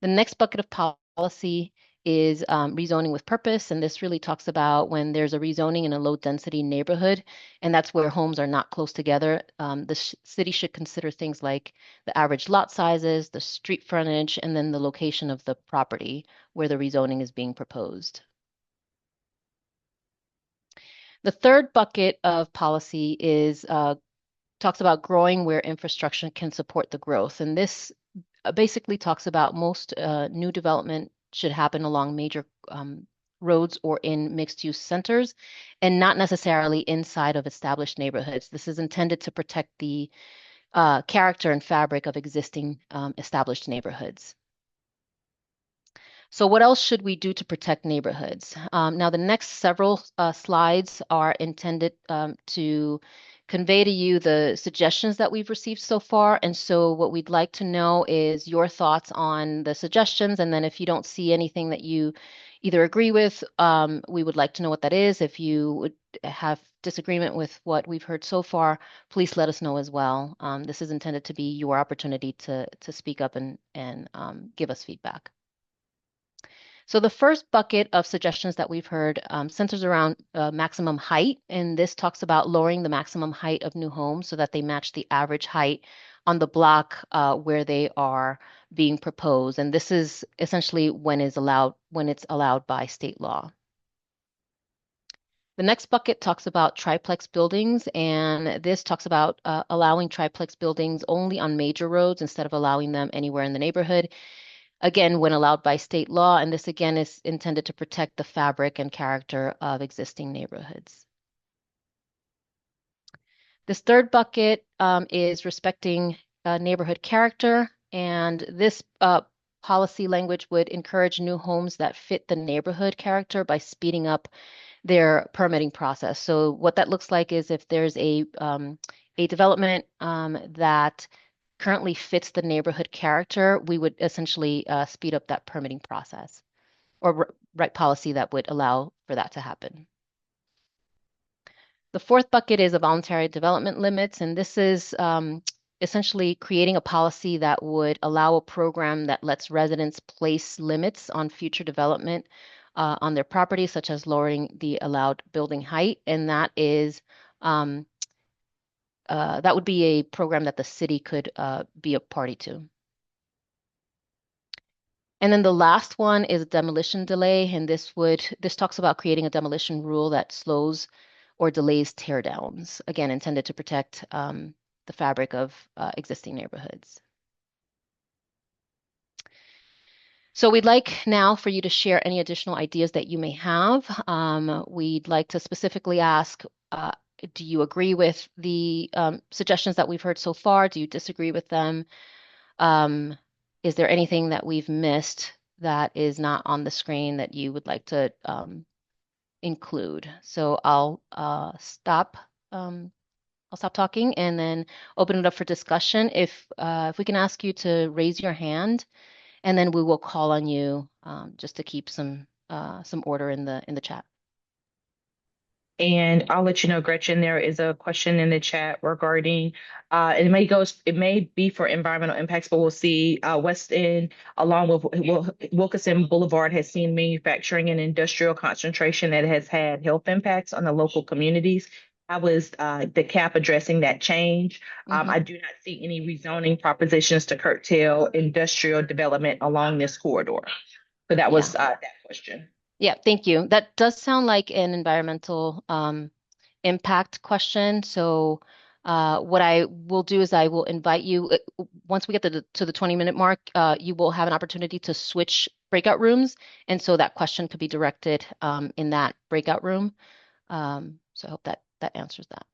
K: The next bucket of policy is rezoning with purpose. And this really talks about when there's a rezoning in a low density neighborhood, and that's where homes are not close together. The city should consider things like the average lot sizes, the street frontage, and then the location of the property where the rezoning is being proposed. The third bucket of policy is talks about growing where infrastructure can support the growth. And this basically talks about most new development should happen along major roads or in mixed-use centers and not necessarily inside of established neighborhoods. This is intended to protect the character and fabric of existing established neighborhoods. So what else should we do to protect neighborhoods? Now, the next several slides are intended to convey to you the suggestions that we've received so far. And so what we'd like to know is your thoughts on the suggestions. And then if you don't see anything that you either agree with, we would like to know what that is. If you would have disagreement with what we've heard so far, please let us know as well. This is intended to be your opportunity to speak up and give us feedback. So the first bucket of suggestions that we've heard centers around maximum height, and this talks about lowering the maximum height of new homes so that they match the average height on the block where they are being proposed. And this is essentially when it's allowed by state law. The next bucket talks about triplex buildings, and this talks about allowing triplex buildings only on major roads instead of allowing them anywhere in the neighborhood. Again, when allowed by state law, and this again is intended to protect the fabric and character of existing neighborhoods. This third bucket is respecting neighborhood character, and this policy language would encourage new homes that fit the neighborhood character by speeding up their permitting process. So what that looks like is if there's a development that currently fits the neighborhood character, we would essentially speed up that permitting process or write policy that would allow for that to happen. The fourth bucket is a voluntary development limits, and this is essentially creating a policy that would allow a program that lets residents place limits on future development on their property, such as lowering the allowed building height. And that is that would be a program that the city could be a party to. And then the last one is demolition delay, and this talks about creating a demolition rule that slows or delays tear downs, again, intended to protect the fabric of existing neighborhoods. So we'd like now for you to share any additional ideas that you may have. We'd like to specifically ask, do you agree with the suggestions that we've heard so far? Do you disagree with them? Is there anything that we've missed that is not on the screen that you would like to include? So I'll stop talking and then open it up for discussion. If we can ask you to raise your hand, and then we will call on you just to keep some order in the chat.
L: And I'll let you know, Gretchen, there is a question in the chat regarding, it may be for environmental impacts, but we'll see West End along with Wilkinson Boulevard has seen manufacturing and industrial concentration that has had health impacts on the local communities. How was the CAP addressing that change? I do not see any rezoning propositions to curtail industrial development along this corridor. So that was that question.
K: Yeah, thank you. That does sound like an environmental impact question. So what I will do is I will invite you, once we get to the 20-minute mark, you will have an opportunity to switch breakout rooms. And so that question could be directed in that breakout room. So I hope that answers that.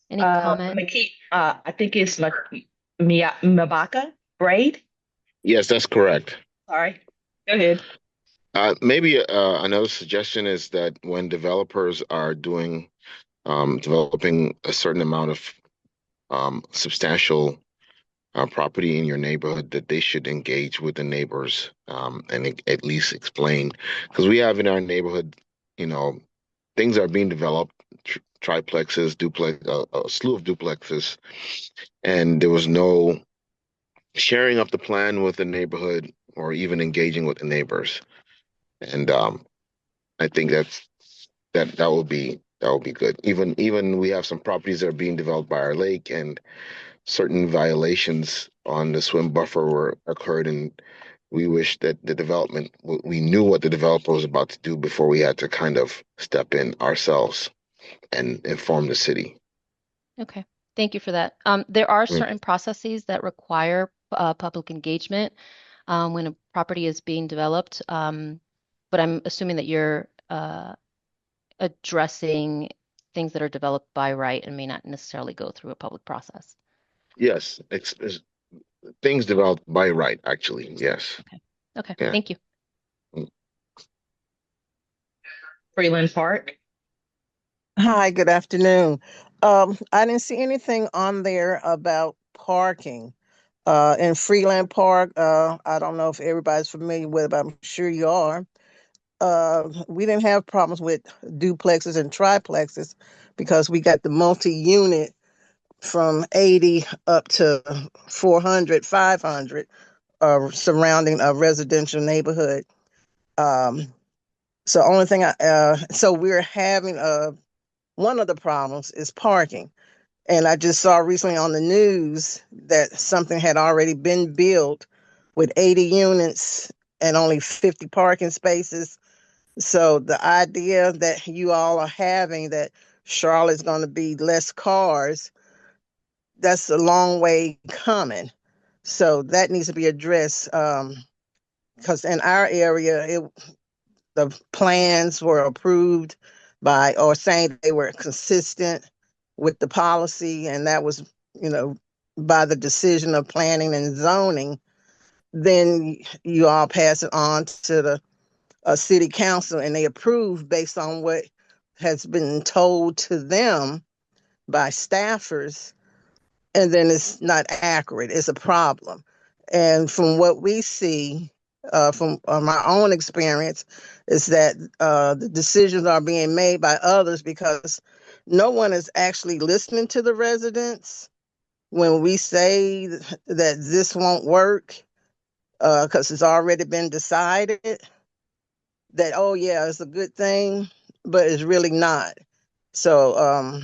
K: Any comment?
L: I think it's Mabaka Braid.
M: Yes, that's correct.
L: Sorry. Go ahead.
M: Maybe another suggestion is that when developers are developing a certain amount of substantial property in your neighborhood, that they should engage with the neighbors and at least explain, because we have in our neighborhood, things are being developed, triplexes, duplex, a slew of duplexes, and there was no sharing of the plan with the neighborhood or even engaging with the neighbors. And I think that will be good. Even we have some properties that are being developed by our lake, and certain violations on the swim buffer occurred, and we wish that we knew what the developer was about to do before we had to kind of step in ourselves and inform the city.
K: Okay, thank you for that. There are certain processes that require public engagement when a property is being developed, but I'm assuming that you're addressing things that are developed by right and may not necessarily go through a public process.
M: Yes, it's things developed by right, actually. Yes.
K: Okay. Yeah. Thank you.
L: Freeland Park.
N: Hi, good afternoon. I didn't see anything on there about parking in Freeland Park. I don't know if everybody's familiar with it, but I'm sure you are. We didn't have problems with duplexes and triplexes because we got the multi-unit from 80 up to 400, 500 surrounding a residential neighborhood. So only thing so we're having one of the problems is parking. And I just saw recently on the news that something had already been built with 80 units and only 50 parking spaces. So the idea that you all are having that Charlotte's going to be less cars, that's a long way coming. So that needs to be addressed because in our area, the plans were approved by, or saying they were consistent with the policy, and that was, by the decision of planning and zoning. Then you all pass it on to the city council, and they approve based on what has been told to them by staffers, and then it's not accurate. It's a problem. And from what we see, from my own experience, is that the decisions are being made by others because no one is actually listening to the residents when we say that this won't work, because it's already been decided that, oh yeah, it's a good thing, but it's really not. So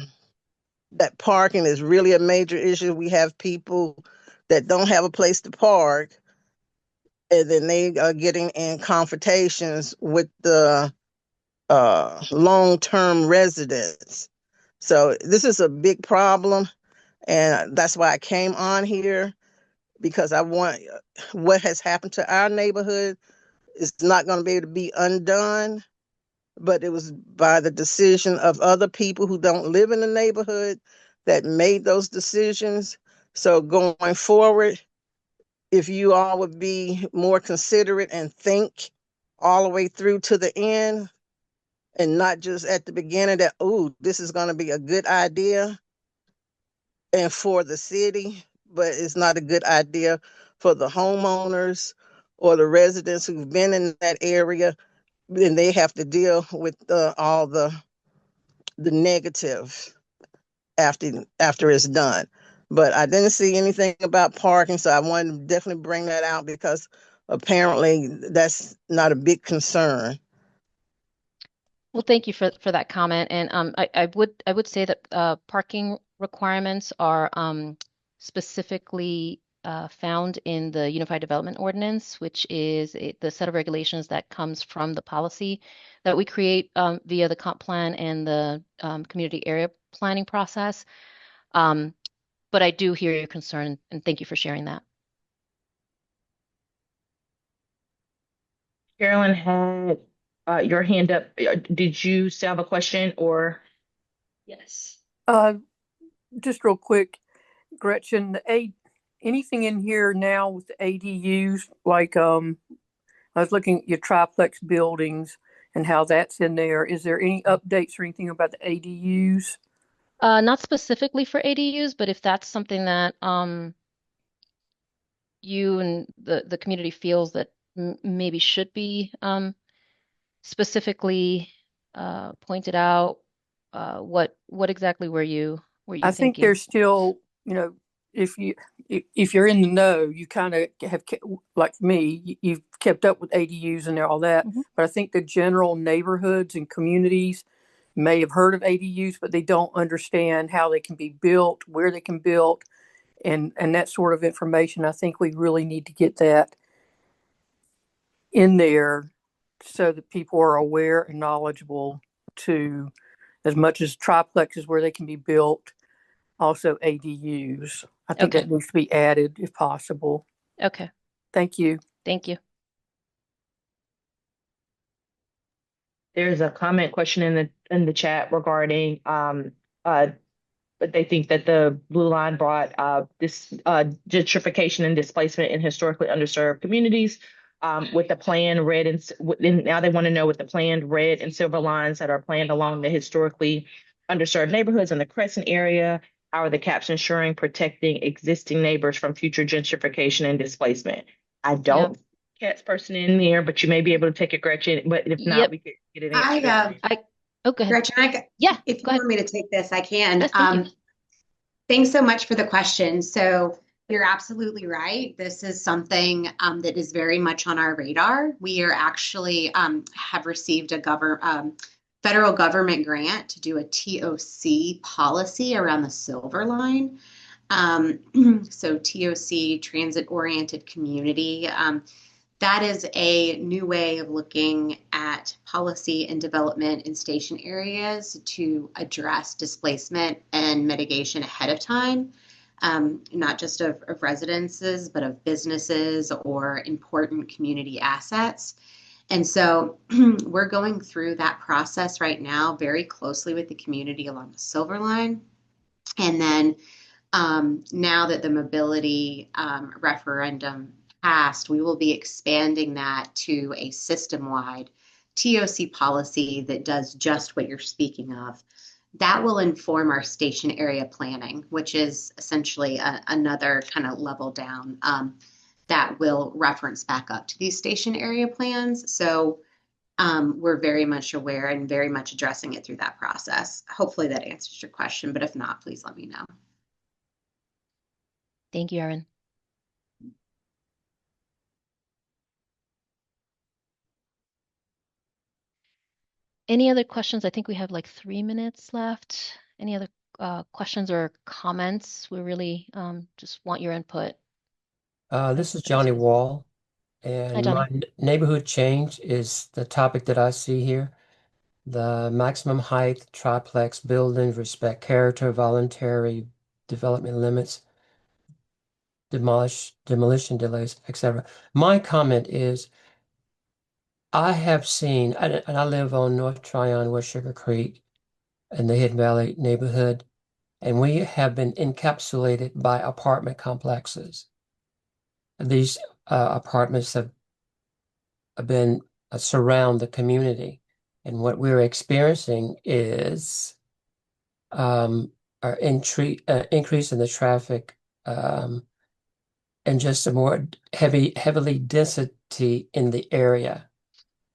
N: that parking is really a major issue. We have people that don't have a place to park, and then they are getting in confrontations with the long-term residents. So this is a big problem, and that's why I came on here, because I want what has happened to our neighborhood is not going to be able to be undone, but it was by the decision of other people who don't live in the neighborhood that made those decisions. So going forward, if you all would be more considerate and think all the way through to the end and not just at the beginning that, oh, this is going to be a good idea and for the city, but it's not a good idea for the homeowners or the residents who've been in that area, then they have to deal with all the negative after it's done. But I didn't see anything about parking, so I wanted to definitely bring that out because apparently that's not a big concern.
K: Well, thank you for that comment. And I would say that parking requirements are specifically found in the Unified Development Ordinance, which is the set of regulations that comes from the policy that we create via the comp plan and the community area planning process. But I do hear your concern, and thank you for sharing that.
L: Carolyn had your hand up. Did you still have a question or?
O: Yes. Just real quick, Gretchen, anything in here now with the ADUs, like I was looking at your triplex buildings and how that's in there. Is there any updates or anything about the ADUs?
K: Not specifically for ADUs, but if that's something that you and the community feels that maybe should be specifically pointed out, what exactly were you
O: I think
K: thinking?
O: there's still, if you're in the know, you kind of have, like me, you've kept up with ADUs and all that.
K: Mhm.
O: But I think the general neighborhoods and communities may have heard of ADUs, but they don't understand how they can be built, where they can build, and that sort of information. I think we really need to get that in there so that people are aware and knowledgeable to, as much as triplexes where they can be built, also ADUs. I think
K: Okay.
O: that needs to be added if possible.
K: Okay.
O: Thank you.
K: Thank you.
L: There's a comment question in the chat regarding but they think that the blue line brought this gentrification and displacement in historically underserved communities. With the planned red and now they want to know with the planned red and silver lines that are planned along the historically underserved neighborhoods in the Crescent area. How are the caps ensuring protecting existing neighbors from future gentrification and displacement? I don't cats person in there, but you may be able to take it, Gretchen. But if not,
K: Yep.
L: we could get an answer.
K: Oh, go ahead.
P: Gretchen,
K: Yeah,
P: if you
K: go ahead.
P: want me to take this, I can.
K: Yes, thank you.
P: Thanks so much for the question. So you're absolutely right. This is something that is very much on our radar. We are actually have received a federal government grant to do a TOC policy around the Silver Line. So TOC, transit oriented community. That is a new way of looking at policy and development in station areas to address displacement and mitigation ahead of time, not just of residences, but of businesses or important community assets. And so we're going through that process right now very closely with the community along the Silver Line. And then now that the mobility referendum passed, we will be expanding that to a system-wide TOC policy that does just what you're speaking of. That will inform our station area planning, which is essentially another kind of level down that will reference back up to these station area plans. So we're very much aware and very much addressing it through that process. Hopefully that answers your question, but if not, please let me know.
K: Thank you, Erin. Any other questions? I think we have like 3 minutes left. Any other questions or comments? We really just want your input.
J: This is Johnny Wall,
K: Hi,
J: and
K: Johnny.
J: my neighborhood change is the topic that I see here. The maximum height, triplex buildings, respect character, voluntary development limits, demolition delays, etc. My comment is I have seen, and I live on North Tryon, West Sugar Creek, in the Hidden Valley neighborhood, and we have been encapsulated by apartment complexes. These apartments have been surround the community, and what we're experiencing is increase in the traffic and just a more heavily density in the area.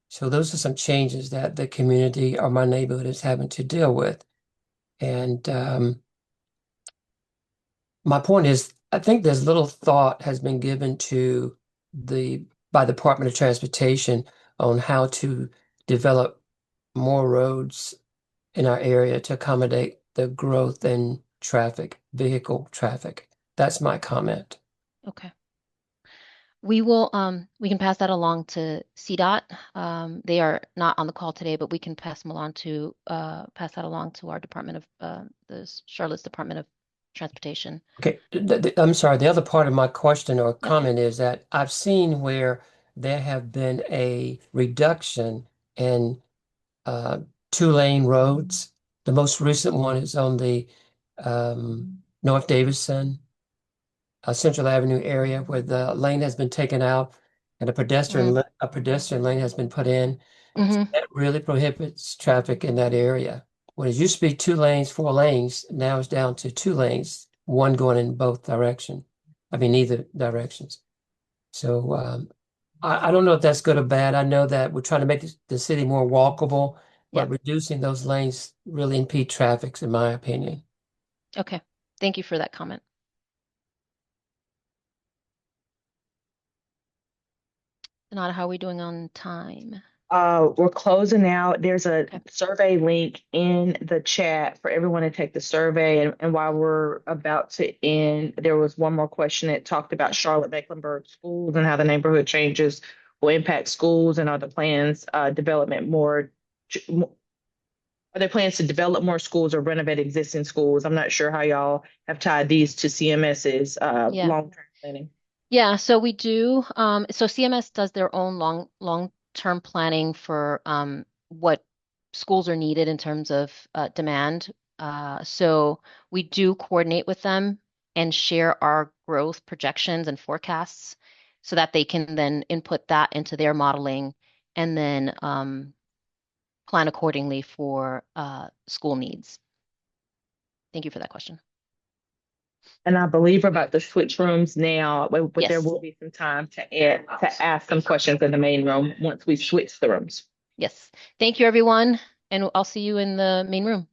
J: So those are some changes that the community or my neighborhood is having to deal with. And my point is, I think there's little thought has been given to by the Department of Transportation on how to develop more roads in our area to accommodate the growth in vehicle traffic. That's my comment.
K: Okay. We can pass that along to CDOT. They are not on the call today, but we can pass that along to our Department of Charlotte's Department of Transportation.
J: Okay, I'm sorry. The other part of my question or comment is that I've seen where there have been a reduction in 2-lane roads. The most recent one is on the North Davidson, Central Avenue area where the lane has been taken out and a pedestrian lane has been put in. That really prohibits traffic in that area. When it used to be 2 lanes, 4 lanes, now it's down to 2 lanes, one going in both directions. I mean, either directions. So I don't know if that's good or bad. I know that we're trying to make the city more walkable, but reducing those lanes really impede traffic, in my opinion.
K: Okay. Thank you for that comment. Donata, how are we doing on time?
L: We're closing out. There's a survey link in the chat for everyone to take the survey. And while we're about to end, there was one more question that talked about Charlotte Mecklenburg schools and how the neighborhood changes will impact schools, and are the plans development more are there plans to develop more schools or renovate existing schools? I'm not sure how y'all have tied these to CMS's long-term planning.
K: Yeah, so we do. So CMS does their own long-term planning for what schools are needed in terms of demand. So we do coordinate with them and share our growth projections and forecasts so that they can then input that into their modeling and then plan accordingly for school needs. Thank you for that question.
L: And I believe about the switch rooms now, but there
K: Yes.
L: will be some time to ask some questions in the main room once we switch the rooms.
K: Yes. Thank you, everyone. And I'll see you in the main room.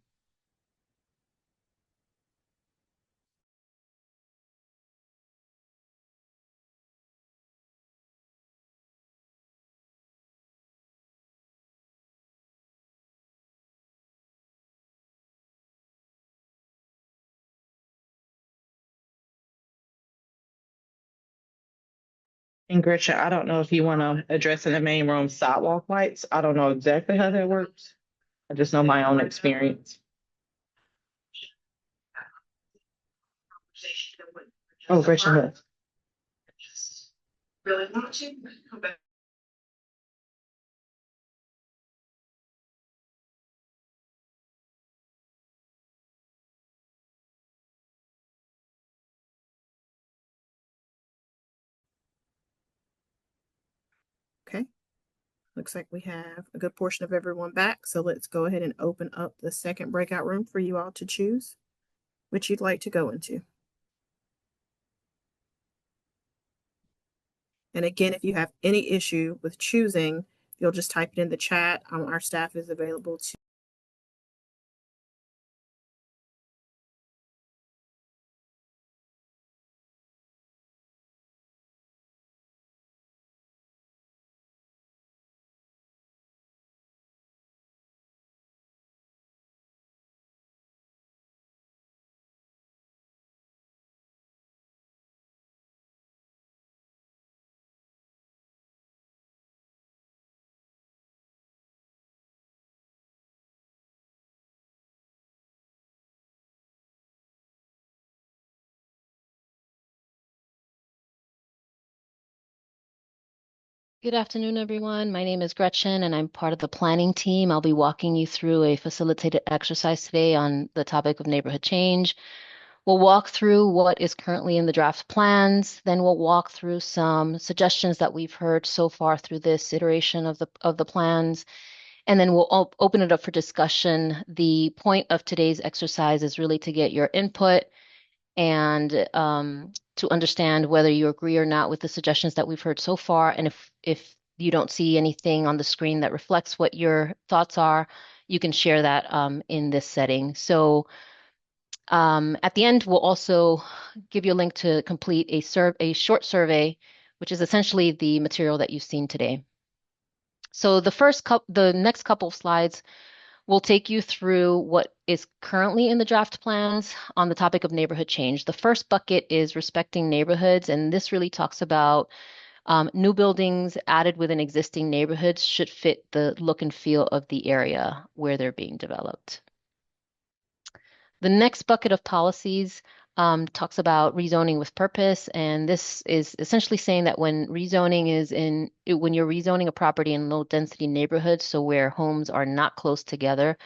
L: And Gretchen, I don't know if you want to address in the main room sidewalk lights. I don't know exactly how that works. I just know my own experience. Oh, Gretchen left.
I: Okay. Looks like we have a good portion of everyone back. So let's go ahead and open up the second breakout room for you all to choose which you'd like to go into. And again, if you have any issue with choosing, you'll just type it in the chat. Our staff is available to
K: Good afternoon, everyone. My name is Gretchen, and I'm part of the planning team. I'll be walking you through a facilitated exercise today on the topic of neighborhood change. We'll walk through what is currently in the draft plans, then we'll walk through some suggestions that we've heard so far through this iteration of the plans, and then we'll open it up for discussion. The point of today's exercise is really to get your input and to understand whether you agree or not with the suggestions that we've heard so far. And if you don't see anything on the screen that reflects what your thoughts are, you can share that in this setting. So at the end, we'll also give you a link to complete a short survey, which is essentially the material that you've seen today. So the next couple of slides will take you through what is currently in the draft plans on the topic of neighborhood change. The first bucket is respecting neighborhoods, and this really talks about new buildings added within existing neighborhoods should fit the look and feel of the area where they're being developed. The next bucket of policies talks about rezoning with purpose, and this is essentially saying that when you're rezoning a property in low density neighborhoods, so where homes are not close together,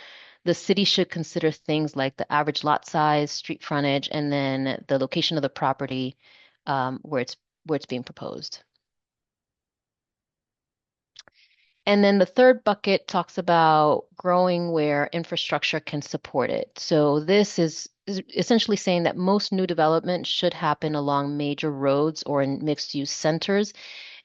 K: the city should consider things like the average lot size, street frontage, and then the location of the property where it's being proposed. And then the third bucket talks about growing where infrastructure can support it. So this is essentially saying that most new development should happen along major roads or in mixed-use centers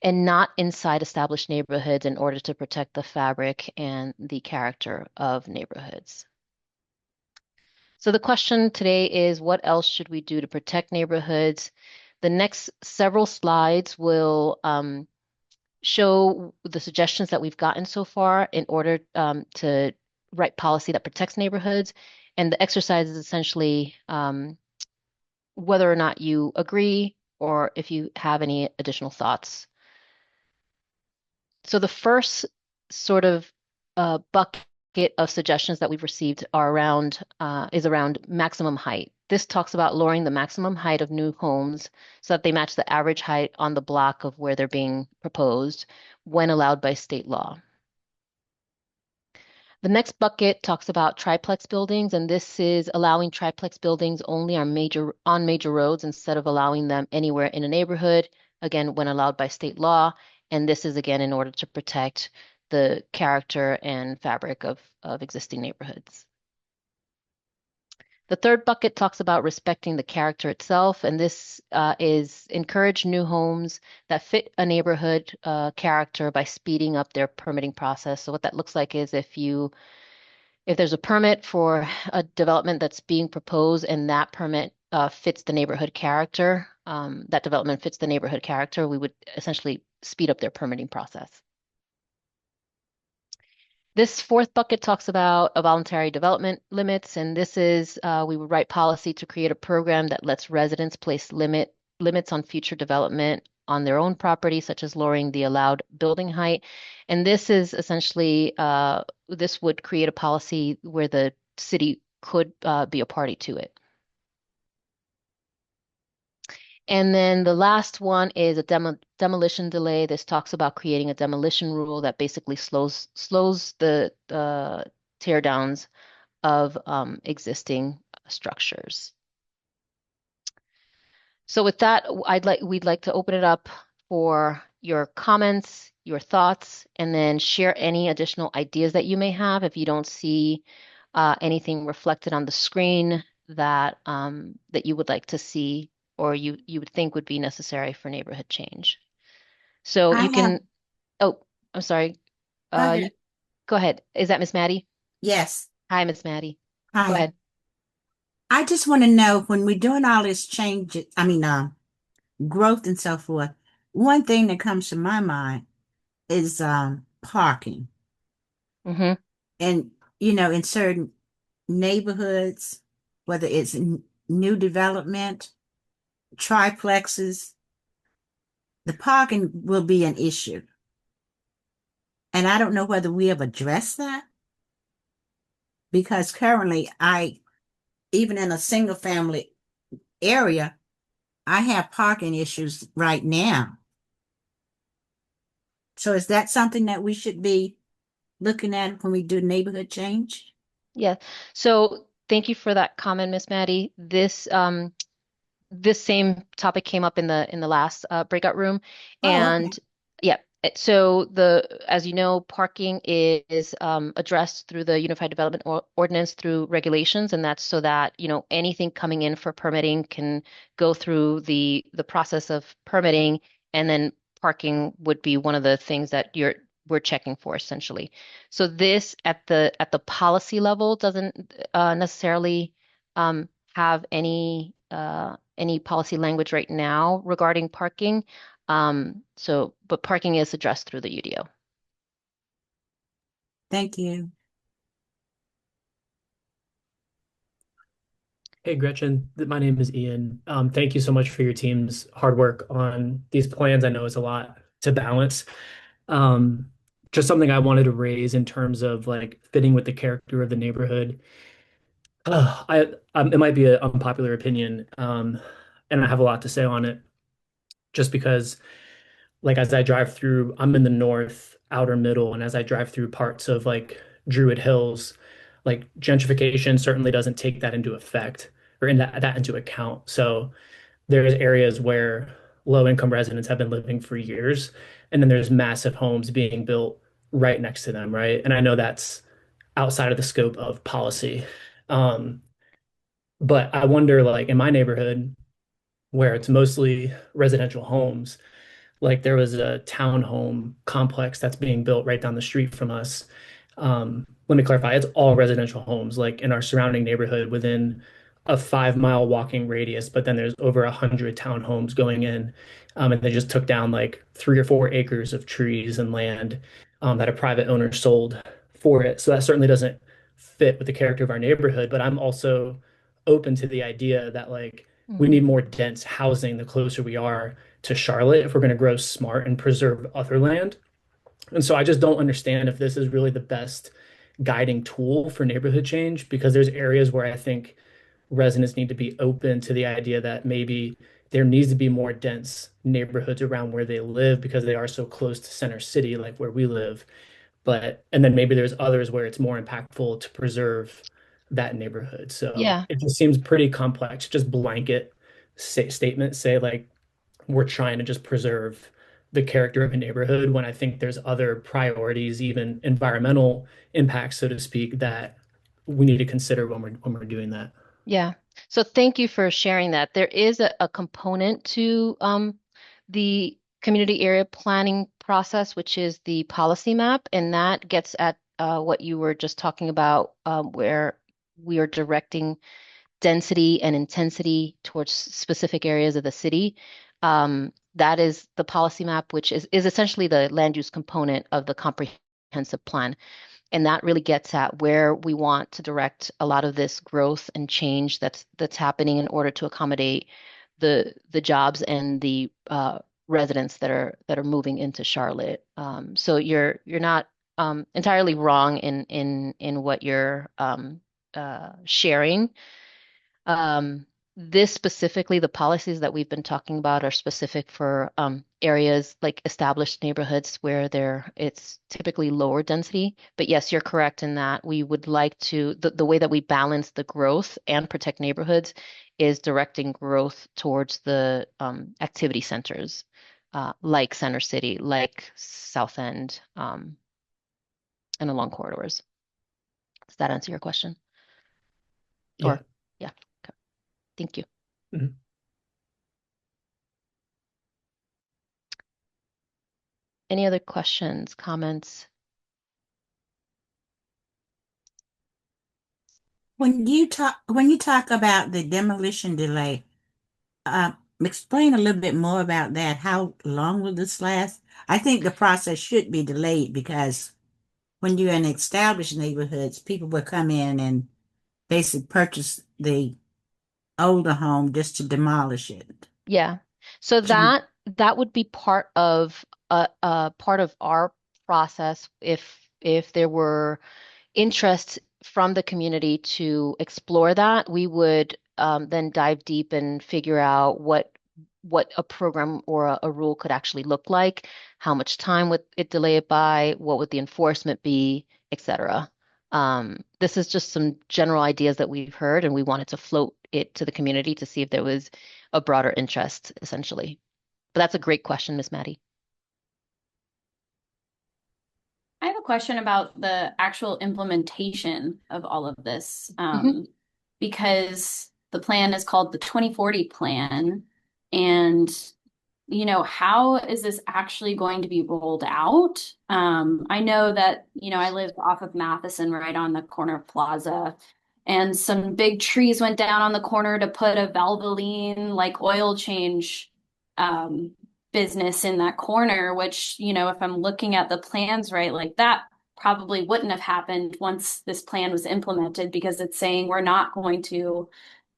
K: and not inside established neighborhoods in order to protect the fabric and the character of neighborhoods. So the question today is, what else should we do to protect neighborhoods? The next several slides will show the suggestions that we've gotten so far in order to write policy that protects neighborhoods. And the exercise is essentially whether or not you agree or if you have any additional thoughts. So the first sort of bucket of suggestions that we've received is around maximum height. This talks about lowering the maximum height of new homes so that they match the average height on the block of where they're being proposed when allowed by state law. The next bucket talks about triplex buildings, and this is allowing triplex buildings only on major roads instead of allowing them anywhere in a neighborhood, again, when allowed by state law. And this is, again, in order to protect the character and fabric of existing neighborhoods. The third bucket talks about respecting the character itself, and this is encourage new homes that fit a neighborhood character by speeding up their permitting process. So what that looks like is if there's a permit for a development that's being proposed and that permit fits the neighborhood character, that development fits the neighborhood character, we would essentially speed up their permitting process. This fourth bucket talks about a voluntary development limits, and this is we would write policy to create a program that lets residents place limits on future development on their own property, such as lowering the allowed building height. And this is essentially this would create a policy where the city could be a party to it. And then the last one is a demolition delay. This talks about creating a demolition rule that basically slows the tear downs of existing structures. So with that, we'd like to open it up for your comments, your thoughts and then share any additional ideas that you may have if you don't see anything reflected on the screen that you would like to see or you would think would be necessary for neighborhood change. So
F: I
K: you
F: have,
K: can, oh, I'm sorry.
F: go
K: You
F: ahead.
K: go ahead. Is that Miss Maddie?
F: Yes.
K: Hi, Miss Maddie. Go
F: Hi.
K: ahead.
F: I just want to know when we're doing all this change, growth and so forth, one thing that comes to my mind is parking.
K: Mm-hmm.
F: And, in certain neighborhoods, whether it's new development, triplexes, the parking will be an issue. And I don't know whether we have addressed that because currently even in a single family area, I have parking issues right now. So is that something that we should be looking at when we do neighborhood change?
K: Yeah. So thank you for that comment, Miss Maddie. This same topic came up in the last breakout room,
F: Oh, okay.
K: and yeah. So as you know, parking is addressed through the Unified Development Ordinance through regulations, and that's so that anything coming in for permitting can go through the process of permitting, and then parking would be one of the things that we're checking for essentially. So this at the policy level doesn't necessarily have any policy language right now regarding parking. But parking is addressed through the UDO.
F: Thank you.
G: Hey, Gretchen, my name is Ian. Thank you so much for your team's hard work on these plans. I know it's a lot to balance. Um, just something I wanted to raise in terms of like fitting with the character of the neighborhood. It might be an unpopular opinion, and I have a lot to say on it, just because like as I drive through, I'm in the north outer middle, and as I drive through parts of like Druid Hills, like gentrification certainly doesn't take that into effect or in that into account. So there's areas where low income residents have been living for years, and then there's massive homes being built right next to them, right? And I know that's outside of the scope of policy. Um, but I wonder, like in my neighborhood, where it's mostly residential homes, like there was a townhome complex that's being built right down the street from us. Let me clarify, it's all residential homes, like in our surrounding neighborhood within a 5 mile walking radius, but then there's over 100 townhomes going in. And they just took down like 3 or 4 acres of trees and land that a private owner sold for it. So that certainly doesn't fit with the character of our neighborhood, but I'm also open to the idea that like we
K: Mhm.
G: need more dense housing the closer we are to Charlotte if we're going to grow smart and preserve other land. And so I just don't understand if this is really the best guiding tool for neighborhood change because there's areas where I think residents need to be open to the idea that maybe there needs to be more dense neighborhoods around where they live because they are so close to center city, like where we live. And then maybe there's others where it's more impactful to preserve that neighborhood. So
K: Yeah.
G: it just seems pretty complex, just blanket statements say like we're trying to just preserve the character of a neighborhood when I think there's other priorities, even environmental impacts, so to speak, that we need to consider when we're doing that.
K: Yeah. So thank you for sharing that. There is a component to the community area planning process, which is the policy map, and that gets at what you were just talking about, where we are directing density and intensity towards specific areas of the city. That is the policy map, which is essentially the land use component of the comprehensive plan. And that really gets at where we want to direct a lot of this growth and change that's happening in order to accommodate the jobs and the residents that are moving into Charlotte. So you're not entirely wrong in what you're sharing. Um, this specifically, the policies that we've been talking about are specific for areas like established neighborhoods where it's typically lower density. But yes, you're correct in that we would like to, the way that we balance the growth and protect neighborhoods is directing growth towards the activity centers. like Center City, like South End, and along corridors. Does that answer your question?
G: Yeah.
K: Or yeah. Okay. Thank you.
G: Mhm.
K: Any other questions, comments?
F: When you talk about the demolition delay, explain a little bit more about that. How long will this last? I think the process should be delayed because when you're in established neighborhoods, people will come in and basically purchase the older home just to demolish it.
K: Yeah. So that would be part of our process if there were interest from the community to explore that, we would then dive deep and figure out what a program or a rule could actually look like, how much time would it delay it by, what would the enforcement be, etc. This is just some general ideas that we've heard, and we wanted to float it to the community to see if there was a broader interest, essentially. But that's a great question, Miss Maddie.
C: I have a question about the actual implementation of all of this, because the plan is called the 2040 plan. And, how is this actually going to be rolled out? I know that, I live off of Matheson, right on the corner of Plaza, and some big trees went down on the corner to put a Valvoline like oil change business in that corner, which, if I'm looking at the plans right, like that probably wouldn't have happened once this plan was implemented because it's saying we're not going to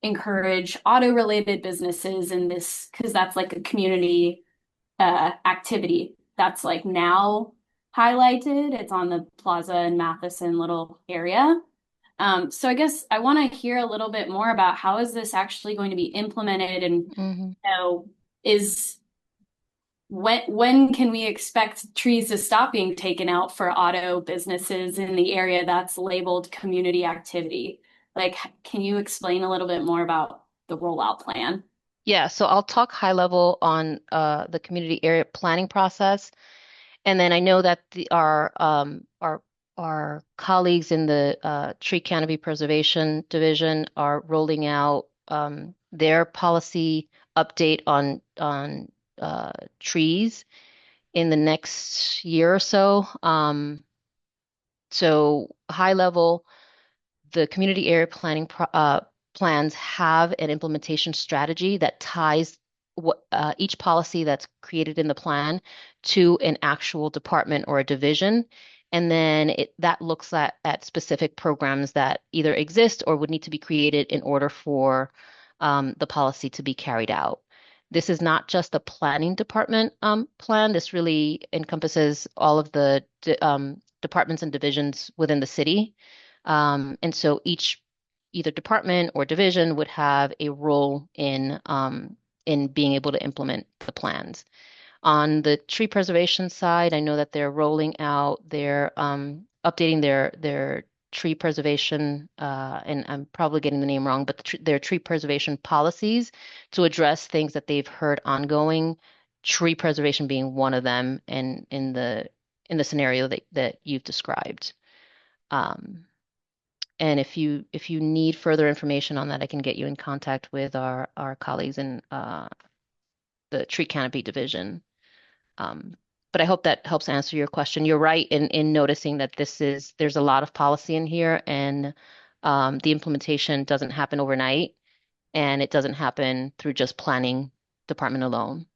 C: encourage auto related businesses in this because that's like a community activity that's like now highlighted. It's on the Plaza and Matheson little area. So I guess I want to hear a little bit more about how is this actually going to be implemented and is when can we expect trees to stop being taken out for auto businesses in the area that's labeled community activity? Like, can you explain a little bit more about the rollout plan?
K: Yeah, so I'll talk high level on the community area planning process. And then I know that our colleagues in the Tree Canopy Preservation Division are rolling out their policy update on trees in the next year or so. So high level, the community area planning plans have an implementation strategy that ties each policy that's created in the plan to an actual department or a division. And then that looks at specific programs that either exist or would need to be created in order for the policy to be carried out. This is not just a planning department plan. This really encompasses all of the departments and divisions within the city. And so each either department or division would have a role in being able to implement the plans. On the tree preservation side, I know that they're rolling out updating their tree preservation, and I'm probably getting the name wrong, but their tree preservation policies to address things that they've heard ongoing, tree preservation being one of them, and in the scenario that you've described. And if you need further information on that, I can get you in contact with our colleagues in the tree canopy division. But I hope that helps answer your question. You're right in noticing that there's a lot of policy in here, and the implementation doesn't happen overnight, and it doesn't happen through just planning department alone.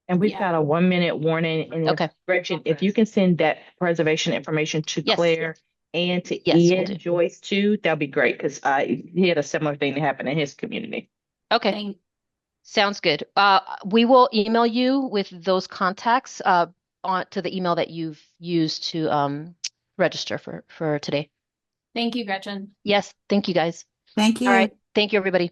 L: And we've got a 1 minute warning. And
K: Okay.
L: Gretchen, if you can send that preservation information to Claire and to Ian Joyce too, that'll be great because he had a similar thing that happened in his community.
K: Okay. Sounds good. We will email you with those contacts on to the email that you've used to register for today.
C: Thank you, Gretchen.
K: Yes, thank you guys.
F: Thank you.
K: All right. Thank you, everybody.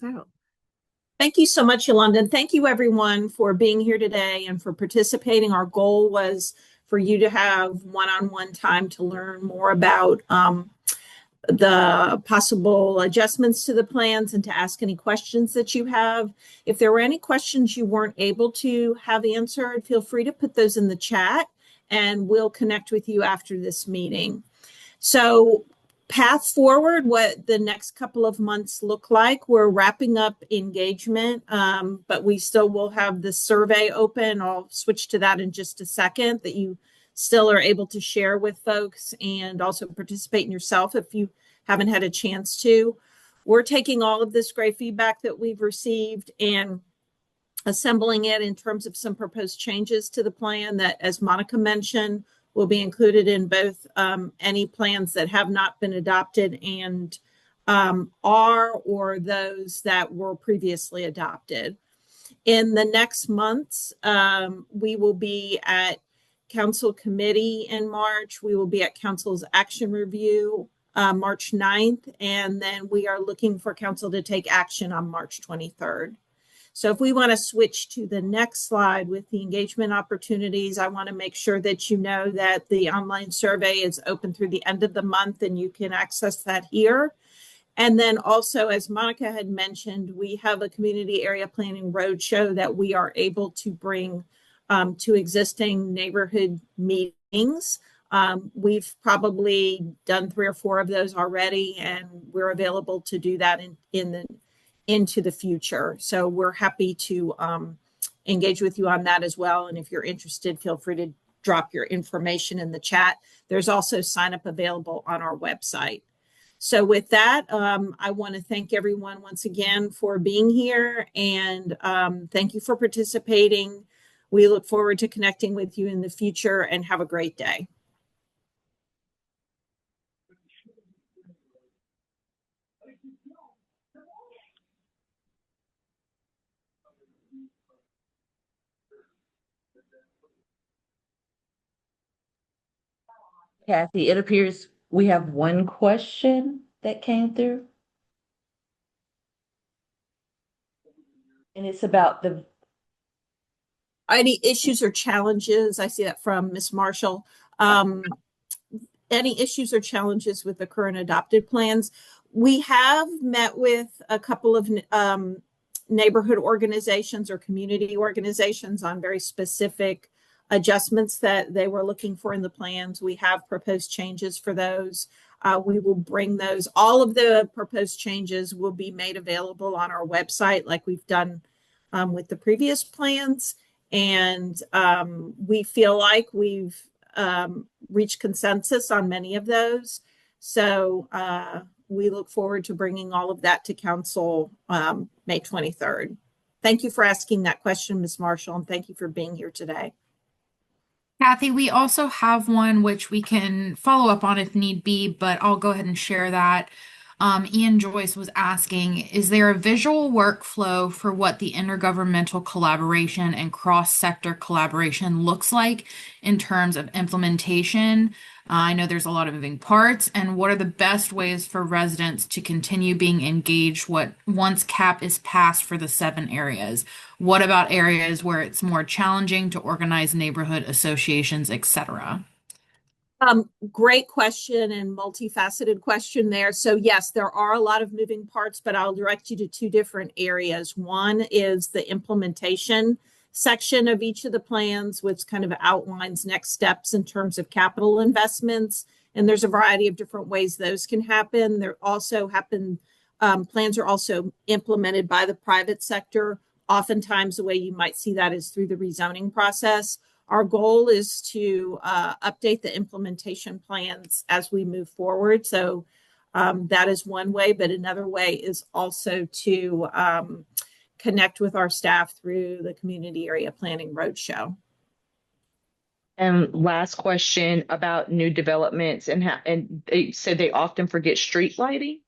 I: out.
Q: Thank you so much, Yolanda. And thank you, everyone, for being here today and for participating. Our goal was for you to have one-on-one time to learn more about the possible adjustments to the plans and to ask any questions that you have. If there were any questions you weren't able to have answered, feel free to put those in the chat and we'll connect with you after this meeting. So path forward, what the next couple of months look like. We're wrapping up engagement, but we still will have the survey open. I'll switch to that in just a second, that you still are able to share with folks and also participate in yourself if you haven't had a chance to. We're taking all of this great feedback that we've received and assembling it in terms of some proposed changes to the plan that, as Monica mentioned, will be included in both any plans that have not been adopted and are, or those that were previously adopted. In the next months, we will be at Council Committee in March. We will be at Council's Action Review March 9th, and then we are looking for Council to take action on March 23rd. So if we want to switch to the next slide with the engagement opportunities, I want to make sure that you know that the online survey is open through the end of the month and you can access that here. And then also, as Monica had mentioned, we have a community area planning roadshow that we are able to bring to existing neighborhood meetings. We've probably done 3 or 4 of those already, and we're available to do that into the future. So we're happy to engage with you on that as well. And if you're interested, feel free to drop your information in the chat. There's also sign up available on our website. So with that, I want to thank everyone once again for being here, and thank you for participating. We look forward to connecting with you in the future, and have a great day.
L: Kathy, it appears we have one question that came through. And it's about the
Q: Any issues or challenges? I see that from Ms. Marshall. Any issues or challenges with the current adopted plans? We have met with a couple of neighborhood organizations or community organizations on very specific adjustments that they were looking for in the plans. We have proposed changes for those. We will bring those. All of the proposed changes will be made available on our website like we've done with the previous plans. And we feel like we've reached consensus on many of those. So we look forward to bringing all of that to Council May 23rd. Thank you for asking that question, Ms. Marshall, and thank you for being here today.
R: Kathy, we also have one which we can follow up on if need be, but I'll go ahead and share that. Ian Joyce was asking, is there a visual workflow for what the intergovernmental collaboration and cross-sector collaboration looks like in terms of implementation? I know there's a lot of moving parts, and what are the best ways for residents to continue being engaged once CAP is passed for the 7 areas? What about areas where it's more challenging to organize neighborhood associations, etc.?
Q: Great question and multifaceted question there. So yes, there are a lot of moving parts, but I'll direct you to 2 different areas. One is the implementation section of each of the plans, which kind of outlines next steps in terms of capital investments. And there's a variety of different ways those can happen. Plans are also implemented by the private sector. Oftentimes the way you might see that is through the rezoning process. Our goal is to update the implementation plans as we move forward. So that is one way, but another way is also to connect with our staff through the Community Area Planning Roadshow.
L: And last question about new developments and they said they often forget street lighting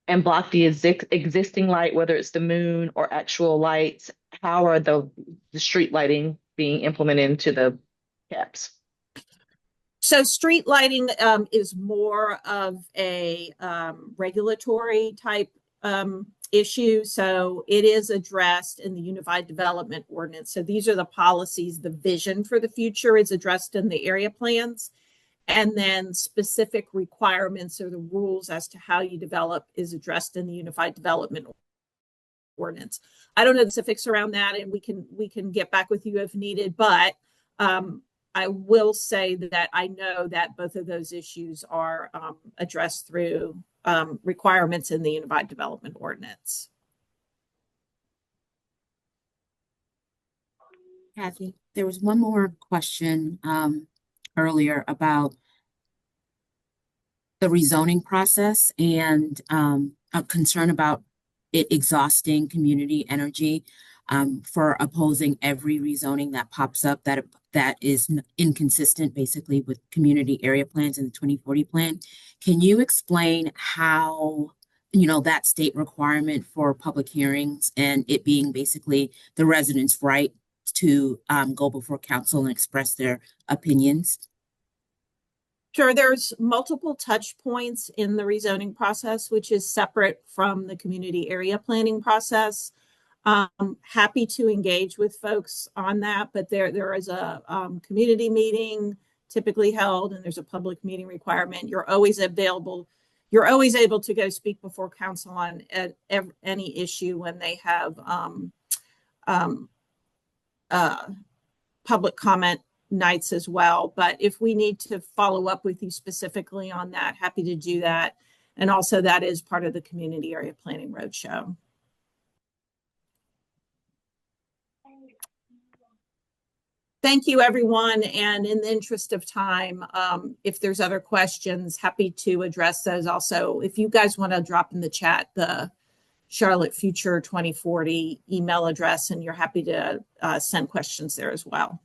L: and block the existing light, whether it's the moon or actual lights. How are the street lighting being implemented into the caps?
Q: So street lighting is more of a regulatory type issue. So it is addressed in the Unified Development Ordinance. So these are the policies, the vision for the future is addressed in the area plans. And then specific requirements or the rules as to how you develop is addressed in the Unified Development Ordinance. I don't know the specifics around that, and we can get back with you if needed, but I will say that I know that both of those issues are addressed through requirements in the Unified Development Ordinance.
E: Kathy, there was one more question earlier about the rezoning process and a concern about it exhausting community energy for opposing every rezoning that pops up that is inconsistent basically with community area plans and the 2040 plan. Can you explain how, that state requirement for public hearings and it being basically the residents' right to go before council and express their opinions?
Q: Sure, there's multiple touch points in the rezoning process, which is separate from the community area planning process. Happy to engage with folks on that, but there is a community meeting typically held, and there's a public meeting requirement. You're always available. You're always able to go speak before council on any issue when they have public comment nights as well. But if we need to follow up with you specifically on that, happy to do that. And also that is part of the Community Area Planning Roadshow. Thank you, everyone. And in the interest of time, if there's other questions, happy to address those. Also, if you guys want to drop in the chat the Charlotte Future 2040 email address, and you're happy to send questions there as well.